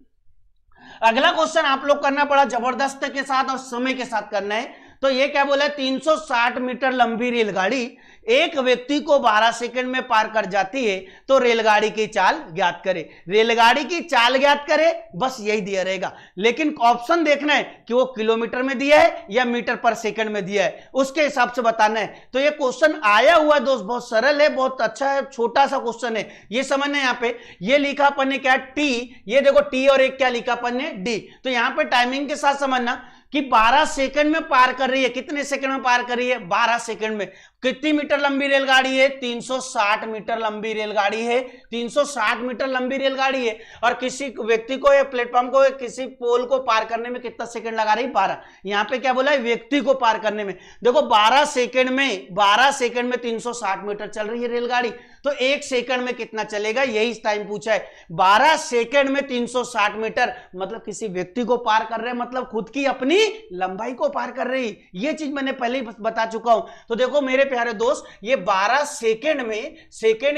अगला क्वेश्चन आप लोग करना बड़ा जबरदस्त के साथ और समय के साथ करना है। तो ये क्या बोला है, 360 मीटर लंबी रेलगाड़ी एक व्यक्ति को 12 सेकंड में पार कर जाती है, तो रेलगाड़ी की चाल ज्ञात करे। रेलगाड़ी की चाल ज्ञात करे, बस यही दिया रहेगा। लेकिन ऑप्शन देखना है कि वो किलोमीटर में दिया है या मीटर पर सेकंड में दिया है, उसके हिसाब से बताना है। तो ये क्वेश्चन आया हुआ है दोस्त, बहुत सरल है, बहुत अच्छा है, छोटा सा क्वेश्चन है। ये समझना है, यहाँ पे ये लिखा अपन ने क्या, टी, ये देखो टी और एक क्या लिखा अपन ने, डी। तो यहां पे टाइमिंग के साथ समझना कि 12 सेकंड में पार कर रही है। कितने सेकंड में पार कर रही है, 12 सेकंड में। कितनी मीटर लंबी रेलगाड़ी है, 360 मीटर लंबी रेलगाड़ी है, 360 मीटर लंबी रेलगाड़ी है। और किसी व्यक्ति को, प्लेटफॉर्म को, किसी पोल को पार करने में कितना सेकंड लगा रही, 12। यहां पे क्या बोला है, व्यक्ति को पार करने में। देखो 12 सेकंड में 360 मीटर चल रही है रेलगाड़ी, तो 1 सेकंड में कितना चलेगा, यही टाइम पूछा है। 12 सेकंड में 360 मीटर मतलब किसी व्यक्ति को पार कर रहे हैं, मतलब खुद की अपनी लंबाई को पार कर रही। ये चीज मैंने पहले ही बता चुका हूं। तो देखो मेरे प्यारे दोस्त, ये 12 सेकंड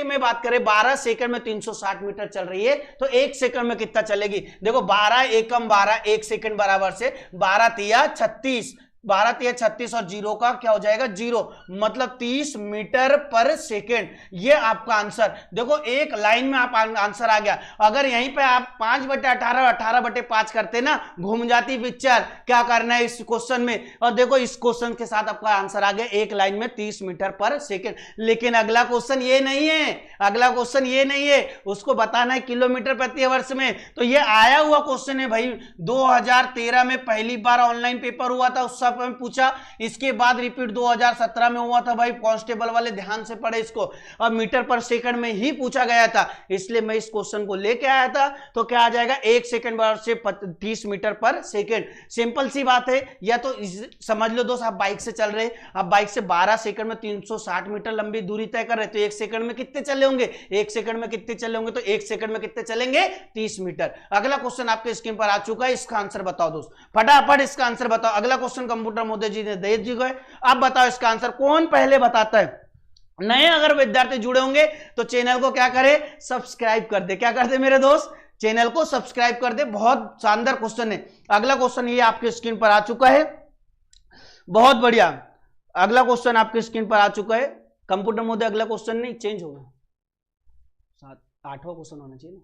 में बात करें, 12 सेकंड में 360 मीटर चल रही है, तो 1 सेकंड में कितना चलेगी। देखो 12 एकम 12, 1 सेकंड बराबर से 12 तिया 36, 12 तिया 36 और जीरो का क्या हो जाएगा, 0, मतलब 30 मीटर पर सेकेंड। ये आपका आंसर। देखो एक लाइन में आप आंसर आ गया। अगर यहीं पे आप 5/18 18/5 करते ना, घूम जाती पिक्चर। क्या करना है इस क्वेश्चन में, और देखो इस क्वेश्चन के साथ आपका आंसर आ गया, एक लाइन में 30 मीटर पर सेकेंड। लेकिन अगला क्वेश्चन ये नहीं है, अगला क्वेश्चन ये नहीं है, उसको बताना है किलोमीटर प्रति आवर्स में। तो ये आया हुआ क्वेश्चन है भाई, 2013 में पहली बार ऑनलाइन पेपर हुआ था, उस में पूछा। इसके बाद रिपीट 2017 में हुआ था भाई, कांस्टेबल वाले ध्यान से पढ़े इसको, और मीटर पर सेकंड में ही पूछा गया था, इसलिए मैं इस क्वेश्चन को लेके आया था। तो क्या आ जाएगा, 1 सेकंड बराबर से 30 मीटर पर सेकंड। सिंपल सी बात है। या तो समझ लो दोस्त, आप बाइक से चल रहे, आप बाइक से 12 सेकंड में 360 मीटर लंबी दूरी तय कर रहे, तो 1 सेकंड में कितने चले होंगे, 1 सेकंड में कितने चले होंगे, तो 1 सेकंड में कितने चलेंगे, 30 मीटर। अगला क्वेश्चन आपके स्क्रीन पर आ चुका है, इसका आंसर बताओ दोस्त, फटाफट इसका आंसर बताओ। अगला क्वेश्चन कंप्यूटर मोदी जी ने दे दी है, अब बताओ इसका आंसर कौन पहले बताता है। नए अगर विद्यार्थी जुड़े होंगे तो चैनल को क्या करे, सब्सक्राइब कर दे। क्या कर दे मेरे दोस्त, चैनल को सब्सक्राइब कर दे। बहुत शानदार क्वेश्चन है। अगला क्वेश्चन ये आपके स्क्रीन पर आ चुका है, बहुत बढ़िया। अगला क्वेश्चन आपके स्क्रीन पर आ चुका है। कंप्यूटर मोदी अगला क्वेश्चन नहीं चेंज होगा, 8वां क्वेश्चन होना चाहिए ना,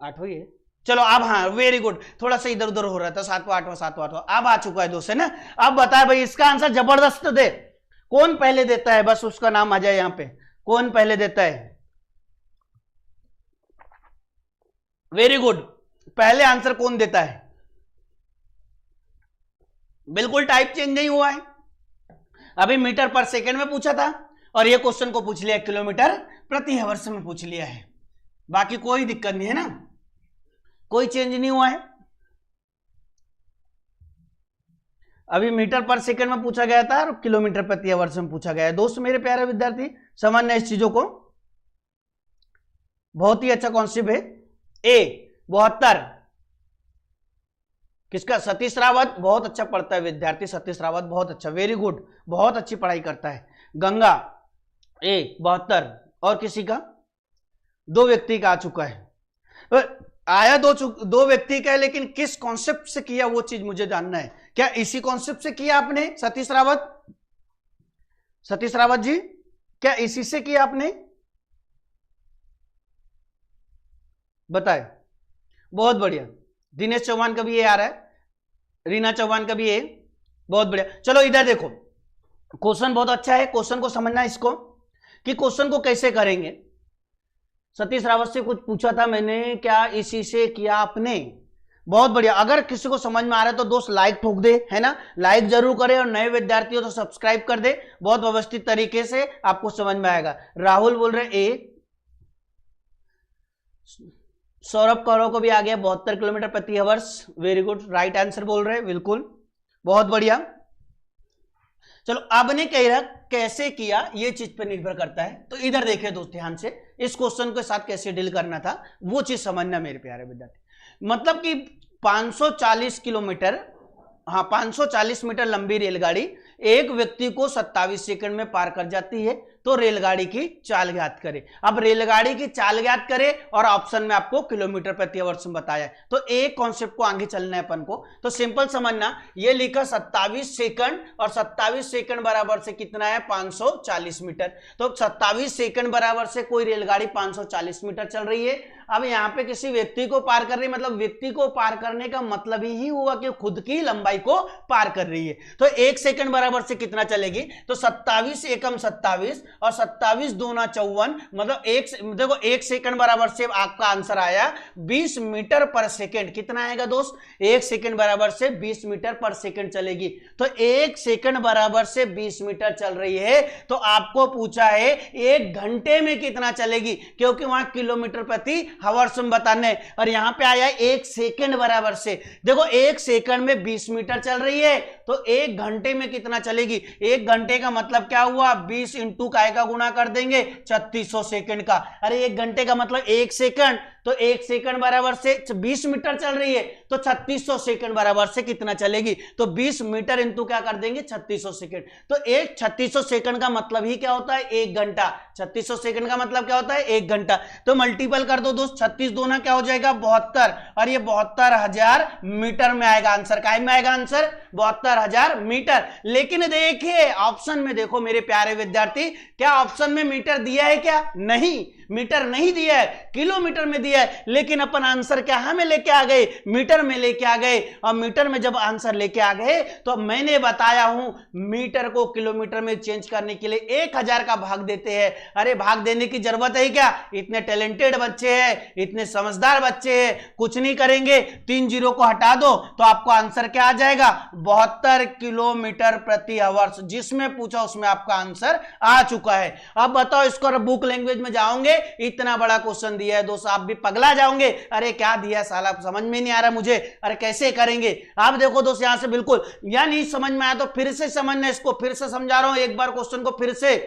8वां ही है। चलो अब, हाँ वेरी गुड, थोड़ा सा इधर उधर हो रहा था, 7वां 8वां 7वां 8वां, अब आ चुका है दोस्त, है ना। अब बताए भाई इसका आंसर जबरदस्त दे, कौन पहले देता है, बस उसका नाम आ जाए यहां पे, कौन पहले देता है। वेरी गुड, पहले आंसर कौन देता है। बिल्कुल टाइप चेंज नहीं हुआ है। अभी मीटर पर सेकेंड में पूछा था, और ये क्वेश्चन को पूछ लिया किलोमीटर प्रति आवर्स में पूछ लिया है। बाकी कोई दिक्कत नहीं है ना, कोई चेंज नहीं हुआ है। अभी मीटर पर सेकंड में पूछा गया था और किलोमीटर प्रति आवर्स में पूछा गया है। दोस्त मेरे प्यारे विद्यार्थी, समझना इस चीजों को, बहुत ही अच्छा कॉन्सेप्ट है। ए 72 किसका, सतीश रावत, बहुत अच्छा पढ़ता है विद्यार्थी, सतीश रावत बहुत अच्छा, वेरी गुड, बहुत अच्छी पढ़ाई करता है। गंगा ए 72, और किसी का, 2 व्यक्ति का आ चुका है, आया दो व्यक्ति का है, लेकिन किस कॉन्सेप्ट से किया वो चीज मुझे जानना है। क्या इसी कॉन्सेप्ट से किया आपने सतीश रावत, सतीश रावत जी, क्या इसी से किया आपने, बताए। बहुत बढ़िया, दिनेश चौहान का भी ये आ रहा है, रीना चौहान का भी ये, बहुत बढ़िया। चलो इधर देखो, क्वेश्चन बहुत अच्छा है, क्वेश्चन को समझना इसको कि क्वेश्चन को कैसे करेंगे। सतीश रावत से कुछ पूछा था मैंने, क्या इसी से किया आपने, बहुत बढ़िया। अगर किसी को समझ में आ रहा है तो दोस्त लाइक ठोक दे, है ना, लाइक जरूर करे, और नए विद्यार्थी हो तो सब्सक्राइब कर दे, बहुत व्यवस्थित तरीके से आपको समझ में आएगा। राहुल बोल रहे ए, सौरभ कौरव को भी आ गया 72 किलोमीटर प्रति hours, very good, right answer बोल रहे, बिल्कुल बहुत बढ़िया। चलो अब ने कह रहा कैसे किया ये चीज पर निर्भर करता है। तो इधर देखिए दोस्त ध्यान से, इस क्वेश्चन के साथ कैसे डील करना था वो चीज समझना मेरे प्यारे विद्यार्थी। मतलब कि 540 किलोमीटर, हाँ 540 मीटर लंबी रेलगाड़ी एक व्यक्ति को 27 सेकंड में पार कर जाती है। तो रेलगाड़ी की चाल ज्ञात करें। अब रेलगाड़ी की चाल ज्ञात करें और ऑप्शन में आपको किलोमीटर प्रति आवर्स में बताया है। तो एक कॉन्सेप्ट को आगे चलना है अपन को। तो सिंपल समझना, ये लिखा 27 सेकंड और 27 सेकंड बराबर से कितना है 540 मीटर। तो 27 सेकंड बराबर से कोई रेलगाड़ी 540 मीटर चल रही है। अब यहाँ पे किसी व्यक्ति को पार कर रही है, मतलब व्यक्ति को पार करने का मतलब ही हुआ कि खुद की लंबाई को पार कर रही है। तो एक सेकंड बराबर से कितना चलेगी, तो 27 एकम 27 और 27 दूना 54, मतलब देखो एक सेकंड बराबर से आपका आंसर आया 20 मीटर पर सेकंड। कितना आएगा दोस्त, एक सेकंड बराबर से 20 मीटर पर सेकंड चलेगी। तो एक सेकंड बराबर से 20 मीटर चल रही है। तो आपको पूछा है एक घंटे में कितना चलेगी, क्योंकि वहां किलोमीटर प्रति आवर्स में बताना है। और यहां पे आया एक सेकंड बराबर से, देखो एक सेकंड में 20 मीटर चल रही है, तो एक घंटे में कितना चलेगी। एक घंटे का मतलब क्या हुआ, 20 इंटू काय का गुणा कर देंगे 3600 सेकंड का। अरे एक घंटे का मतलब एक सेकंड, तो एक सेकंड बराबर से 20 मीटर चल रही है, तो 3600 सेकंड बराबर से कितना चलेगी। तो 20 मीटर इंटू क्या कर देंगे 3600 सेकंड। तो एक 3600 सेकंड का मतलब ही क्या होता है, एक घंटा। 3600 सेकंड का मतलब क्या होता है, एक घंटा। तो मल्टीपल कर दो दोस्त, 36 दूना क्या हो जाएगा 72, और ये 72,000 मीटर में आएगा आंसर। काय में आएगा आंसर 72,000 मीटर। लेकिन देखिए ऑप्शन में देखो मेरे प्यारे विद्यार्थी, क्या ऑप्शन में मीटर दिया है क्या, नहीं मीटर नहीं दिया है, किलोमीटर में दिया है। लेकिन अपन आंसर क्या हमें लेके आ गए, मीटर में लेके आ गए। और मीटर में जब आंसर लेके आ गए तो मैंने बताया हूं मीटर को किलोमीटर में चेंज करने के लिए 1000 का भाग देते हैं। अरे भाग देने की जरूरत है क्या, इतने टैलेंटेड बच्चे हैं, इतने समझदार बच्चे हैं, कुछ नहीं करेंगे। 3 जीरो को हटा दो तो आपको आंसर क्या आ जाएगा 72 किलोमीटर प्रति आवर्स। जिसमें पूछा उसमें आपका आंसर आ चुका है। अब बताओ इसको बुक लैंग्वेज में जाओगे, इतना बड़ा क्वेश्चन दिया है दोस्त, आप भी पगला जाओगे। अरे क्या दिया साला, समझ में नहीं आ रहा मुझे, अरे कैसे करेंगे। आप देखो दोस्त यहां से बिल्कुल या नहीं समझ में आया तो फिर से समझना, इसको फिर से समझा रहा हूं एक बार क्वेश्चन को, फिर से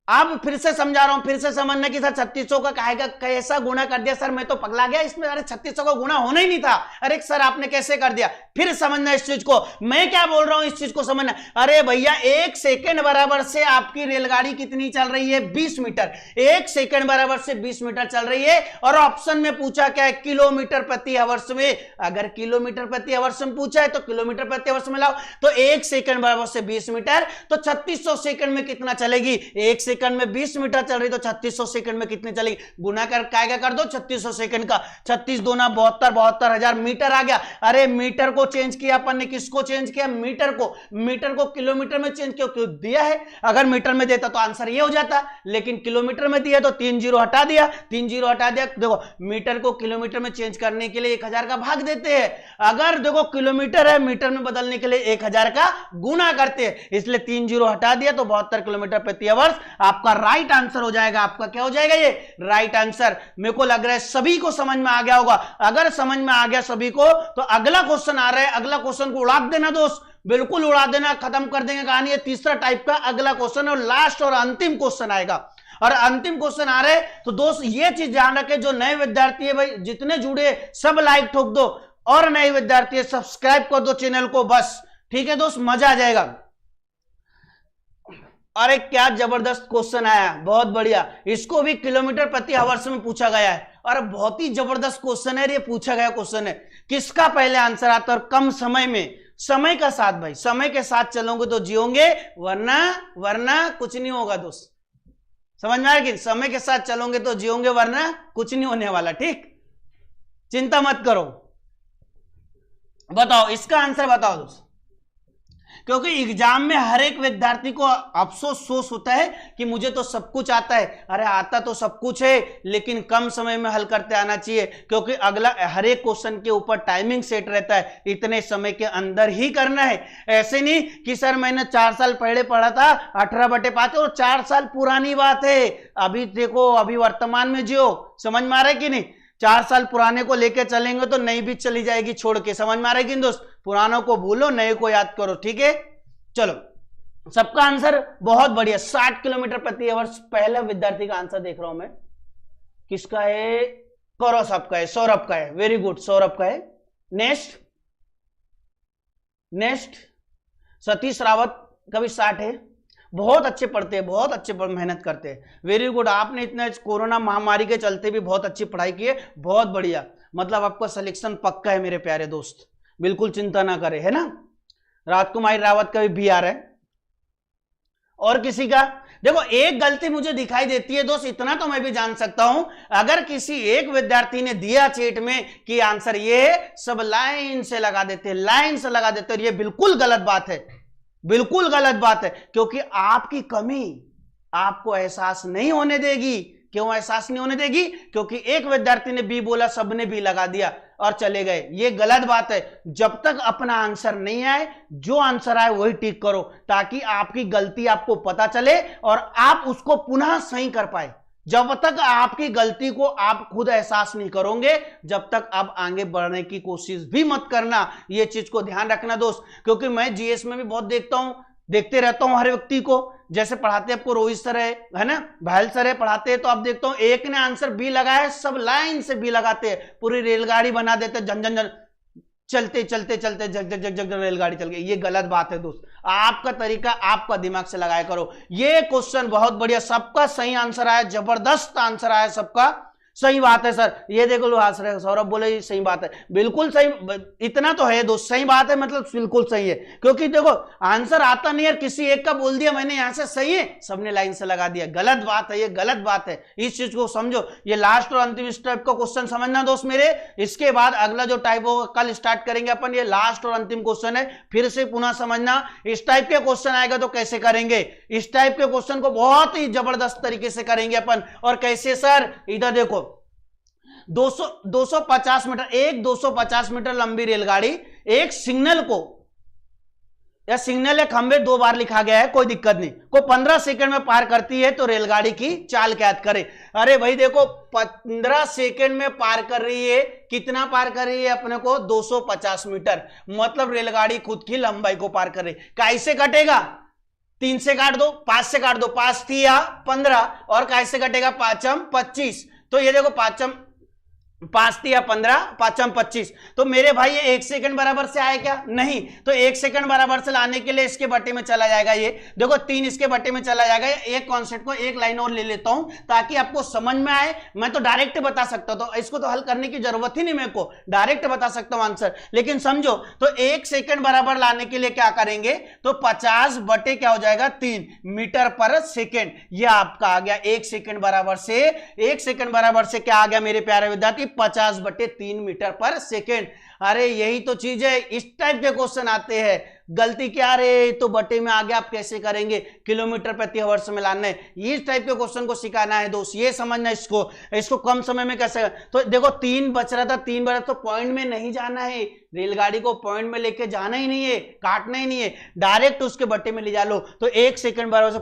अब फिर से समझा रहा हूं, फिर से समझना कि सर 3600 का कहेगा कैसा गुणा कर दिया सर, मैं तो पगला गया इसमें। अरे 3600 का गुणा होना ही नहीं था। अरे सर आपने कैसे कर दिया, फिर समझना इस चीज को, मैं क्या बोल रहा हूं इस चीज को समझना। अरे भैया एक सेकंड बराबर से आपकी रेलगाड़ी कितनी चल रही है 20 मीटर। एक सेकंड बराबर से 20 मीटर चल रही है और ऑप्शन में पूछा क्या है किलोमीटर प्रति आवर्स में। अगर किलोमीटर प्रति आवर्स में पूछा है तो किलोमीटर प्रति आवर्स में लाओ। तो एक सेकंड बराबर से 20 मीटर, तो 3600 सेकंड में कितना चलेगी। एक सेकंड में 20 मीटर चल रही तो 3600 सेकंड में कितनी चलेगी, गुना कर क्या कर दो 3600 सेकंड का। 36 दूना 72, 72,000 मीटर आ गया। अरे मीटर को चेंज किया अपन ने, किसको चेंज किया, मीटर को। मीटर को किलोमीटर में चेंज किया, क्यों दिया है। अगर मीटर में देता तो आंसर ये हो जाता, लेकिन किलोमीटर में दिया तो 3 जीरो हटा दिया, 3 जीरो हटा दिया। देखो मीटर को किलोमीटर में चेंज करने के लिए 1000 का भाग देते हैं। अगर देखो किलोमीटर है, मीटर में बदलने के लिए 1000 का गुना करते हैं, इसलिए 3 जीरो हटा दिया तो 72 किलोमीटर प्रति आवर्स आपका राइट आंसर हो जाएगा। आपका क्या हो जाएगा, ये राइट आंसर। मेरे को लग रहा है सभी को समझ में आ गया होगा। अगर समझ में आ गया सभी को तो अगला क्वेश्चन आ रहा है, अगला क्वेश्चन को उड़ा देना दोस्त, बिल्कुल उड़ा देना, खत्म कर देंगे कहानी। ये तीसरा टाइप का अगला क्वेश्चन और लास्ट और अंतिम क्वेश्चन आएगा। और अंतिम क्वेश्चन आ रहे तो दोस्त ये चीज ध्यान रखे, जो नए विद्यार्थी है भाई जितने जुड़े सब लाइक ठोक दो, और नए विद्यार्थी है सब्सक्राइब कर दो चैनल को बस, ठीक है दोस्त, मजा आ जाएगा। अरे क्या जबरदस्त क्वेश्चन आया, बहुत बढ़िया। इसको भी किलोमीटर प्रति आवर्स में पूछा गया है और बहुत ही जबरदस्त क्वेश्चन है। ये पूछा गया क्वेश्चन है किसका पहले आंसर आता है और कम समय में, समय का साथ भाई, समय के साथ चलोगे तो जियोगे, वरना कुछ नहीं होगा दोस्त। समझ में आ रहा है कि समय के साथ चलोगे तो जियोगे, वरना कुछ नहीं होने वाला। ठीक, चिंता मत करो। बताओ इसका आंसर बताओ दोस्त, क्योंकि एग्जाम में हर एक विद्यार्थी को अफसोस होता है कि मुझे तो सब कुछ आता है। अरे आता तो सब कुछ है, लेकिन कम समय में हल करते आना चाहिए, क्योंकि अगला हर एक क्वेश्चन के ऊपर टाइमिंग सेट रहता है, इतने समय के अंदर ही करना है। ऐसे नहीं कि सर मैंने 4 साल पहले पढ़ा था 18/5, और 4 साल पुरानी बात है। अभी देखो, अभी वर्तमान में जियो। समझ में आ रहा है कि नहीं। 4 साल पुराने को लेकर चलेंगे तो नई भी चली जाएगी छोड़ के। समझ में आ रहा है कि दोस्त, पुरानों को भूलो, नए को याद करो, ठीक है। चलो सबका आंसर बहुत बढ़िया, 60 किलोमीटर प्रति आवर। पहला विद्यार्थी का आंसर देख रहा हूं मैं, किसका है? कौरव साहब का है, सौरभ का है, वेरी गुड, सौरभ का है। नेक्स्ट सतीश रावत का भी 60 है। बहुत अच्छे पढ़ते हैं, बहुत अच्छे मेहनत करते हैं, वेरी गुड। आपने इतने कोरोना महामारी के चलते भी बहुत अच्छी पढ़ाई की है, बहुत बढ़िया। मतलब आपका सिलेक्शन पक्का है मेरे प्यारे दोस्त, बिल्कुल चिंता ना करें, है ना। राजकुमारी रावत का भी आ रहा है। और किसी का? देखो एक गलती मुझे दिखाई देती है दोस्त, इतना तो मैं भी जान सकता हूं, अगर किसी एक विद्यार्थी ने दिया चेट में कि आंसर ये है, सब लाइन से लगा देते, लाइन से लगा देते, और ये बिल्कुल गलत बात है, बिल्कुल गलत बात है, क्योंकि आपकी कमी आपको एहसास नहीं होने देगी। क्यों एहसास नहीं होने देगी? क्योंकि एक विद्यार्थी ने बी बोला, सबने बी लगा दिया और चले गए, ये गलत बात है। जब तक अपना आंसर नहीं आए, जो आंसर आए वही टिक करो, ताकि आपकी गलती आपको पता चले और आप उसको पुनः सही कर पाए। जब तक आपकी गलती को आप खुद एहसास नहीं करोगे, जब तक आप आगे बढ़ने की कोशिश भी मत करना। ये चीज को ध्यान रखना दोस्त, क्योंकि मैं जीएस में भी बहुत देखते रहता हूं हर व्यक्ति को। जैसे पढ़ाते आपको रोहित सर है ना, भायल सर है, पढ़ाते हैं तो आप देखता हूं एक ने आंसर बी लगाया है, सब लाइन से बी लगाते हैं, पूरी रेलगाड़ी बना देते, जन जन जन चलते चलते चलते जग जग जग जग रेलगाड़ी चल गई। ये गलत बात है दोस्त, आपका तरीका आपका दिमाग से लगाया करो। ये क्वेश्चन बहुत बढ़िया, सबका सही आंसर आया, जबरदस्त आंसर आया सबका, सही बात है सर। ये देखो लो हंस रहे, सौरभ बोले सही बात है, बिल्कुल सही, इतना तो है दोस्त, सही बात है, मतलब बिल्कुल सही है। क्योंकि देखो आंसर आता नहीं है, किसी एक का बोल दिया मैंने यहां से सही है, सबने लाइन से लगा दिया, गलत बात है, ये गलत बात है। इस चीज को समझो। ये लास्ट और अंतिम इस टाइप का क्वेश्चन समझना दोस्त मेरे। इसके बाद अगला जो टाइप होगा कल स्टार्ट करेंगे अपन, ये लास्ट और अंतिम क्वेश्चन है, फिर से पुनः समझना। इस टाइप के क्वेश्चन आएगा तो कैसे करेंगे, इस टाइप के क्वेश्चन को बहुत ही जबरदस्त तरीके से करेंगे अपन। और कैसे सर? इधर देखो 250 मीटर, एक 250 मीटर लंबी रेलगाड़ी एक सिग्नल को, या सिग्नल या खंबे दो बार लिखा गया है, कोई दिक्कत नहीं, को 15 सेकंड में पार करती है तो रेलगाड़ी की चाल क्या करे। अरे भाई देखो 15 सेकंड में पार कर रही है, कितना पार कर रही है अपने को? 250 मीटर, मतलब रेलगाड़ी खुद की लंबाई को पार कर रही। कैसे कटेगा? 3 से काट दो, 5 से काट दो, 5 थी या 15, और कैसे कटेगा? 5 25। तो ये देखो 5 या 15, 5 25। तो मेरे भाई ये 1 सेकंड बराबर से आए क्या? नहीं। तो 1 सेकंड बराबर से लाने के लिए इसके बट्टे में चला जाएगा, ये देखो 3 इसके बट्टे में चला जाएगा। एक कॉन्सेप्ट को एक लाइन और ले लेता हूं ताकि आपको समझ में आए। मैं तो डायरेक्ट बता सकता हूं, तो इसको तो हल करने की जरूरत ही नहीं, मेरे को डायरेक्ट बता सकता हूं आंसर। लेकिन समझो, तो 1 सेकंड बराबर लाने के लिए क्या करेंगे? तो 50 बटे क्या हो जाएगा? 3 मीटर पर सेकेंड। ये आपका आ गया 1 सेकंड बराबर से, 1 सेकंड बराबर से क्या आ गया मेरे प्यारे विद्यार्थी? 50 बटे 3 मीटर पर सेकेंड। अरे यही तो चीज है, इस टाइप के क्वेश्चन आते हैं। गलती क्या रे? तो बटे में आगे आप कैसे करेंगे? किलोमीटर प्रति आवर्स में लाना है। इस टाइप के क्वेश्चन को सिखाना है दोस्त, ये समझना इसको कम समय में कैसे। तो देखो 3 बच रहा था, 3 बचा, तो पॉइंट में नहीं जाना है, रेलगाड़ी को पॉइंट में लेके जाना ही नहीं है, काटना ही नहीं है, डायरेक्ट उसके बट्टे में ले जा लो। तो 1 सेकंड बराबर से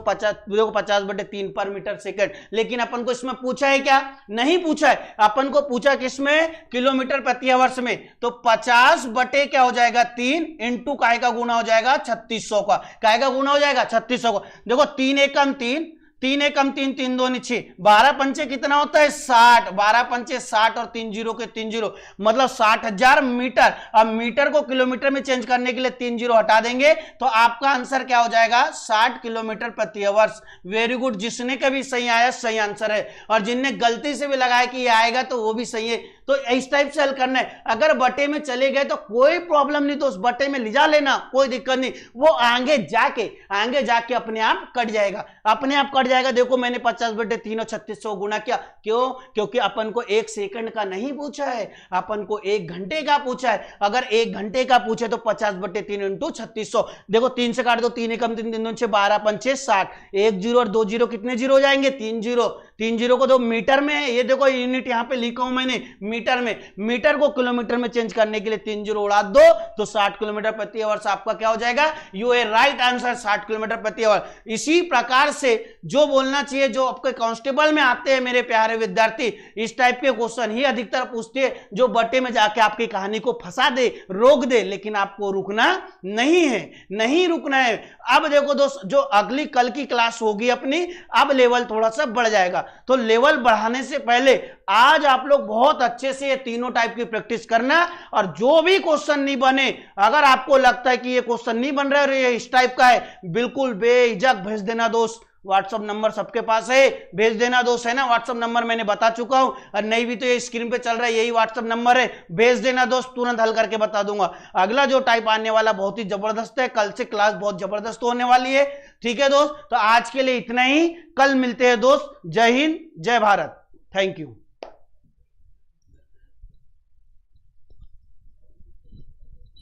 50 बटे 3 पर मीटर सेकंड। लेकिन अपन को इसमें पूछा है क्या? नहीं पूछा है, अपन को पूछा किसमें? किलोमीटर प्रति आवर्स में। तो 50 बटे क्या हो जाएगा? 3 इंटू काय का गुना हो जाएगा? 3600 का। काय का गुना हो जाएगा? 3600 का। देखो 3 एकम 3, 3 एकम 3, 3 2 6, 12 पंचे कितना होता है? 60, 12 पंचे 60 और 3 जीरो के 3 जीरो, मतलब 60,000 मीटर। अब मीटर को किलोमीटर में चेंज करने के लिए 3 जीरो हटा देंगे, तो आपका आंसर क्या हो जाएगा? 60 किलोमीटर प्रति आवर्स। वेरी गुड, जिसने कभी सही आया सही आंसर है, और जिनने गलती से भी लगाया कि ये आएगा तो वो भी सही है। तो इस टाइप से हल करना है। अगर बटे में चले गए तो कोई प्रॉब्लम नहीं, तो उस बटे में ले जा लेना, कोई दिक्कत नहीं, वो आगे जाके अपने आप कट जाएगा, अपने आप कट जाएगा। देखो मैंने 50 बटे 3 और 3600 गुना किया, क्यों? क्योंकि अपन को 1 सेकंड का नहीं पूछा है, अपन को 1 घंटे का पूछा है। अगर 1 घंटे का पूछे तो 50 बटे 3 इंटू 3600। देखो 3 से काट दो, 3 एकम 3, 3 2 6, 12 पंचे 60, 1 जीरो और 2 जीरो कितने जीरो हो जाएंगे? 3 जीरो। 3 जीरो को दो मीटर में है, ये देखो यूनिट यहां पे लिखा हूं मैंने मीटर में, मीटर को किलोमीटर में चेंज करने के लिए 3 जीरो उड़ा दो तो 60 किलोमीटर प्रति आवर आपका क्या हो जाएगा, U A right answer 60 kilometre प्रति आवर। इसी प्रकार से जो बोलना चाहिए, जो आपके कांस्टेबल में आते हैं मेरे प्यारे विद्यार्थी, इस टाइप के क्वेश्चन ही अधिकतर पूछते हैं, जो बट्टे में जाके आपकी कहानी को फंसा दे, रोक दे, लेकिन आपको रुकना नहीं है, नहीं रुकना है। अब देखो दोस्त, जो अगली कल की क्लास होगी अपनी, अब लेवल थोड़ा सा बढ़ जाएगा, तो लेवल बढ़ाने से पहले आज आप लोग बहुत अच्छे से ये तीनों टाइप की प्रैक्टिस करना, और जो भी क्वेश्चन नहीं बने, अगर आपको लगता है कि ये क्वेश्चन नहीं बन रहा है और ये इस टाइप का है, बिल्कुल बेझिझक भेज देना दोस्त। व्हाट्सएप नंबर सबके पास है, भेज देना दोस्त, है ना। व्हाट्सएप नंबर मैंने बता चुका हूं, और नहीं भी तो ये स्क्रीन पे चल रहा है, यही व्हाट्सएप नंबर है, भेज देना दोस्त, तुरंत हल करके बता दूंगा। अगला जो टाइप आने वाला बहुत ही जबरदस्त है, कल से क्लास बहुत जबरदस्त होने वाली है, ठीक है दोस्त। तो आज के लिए इतना ही, कल मिलते हैं दोस्त। जय हिंद, जय भारत, थैंक यू।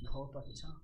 बहुत अच्छा।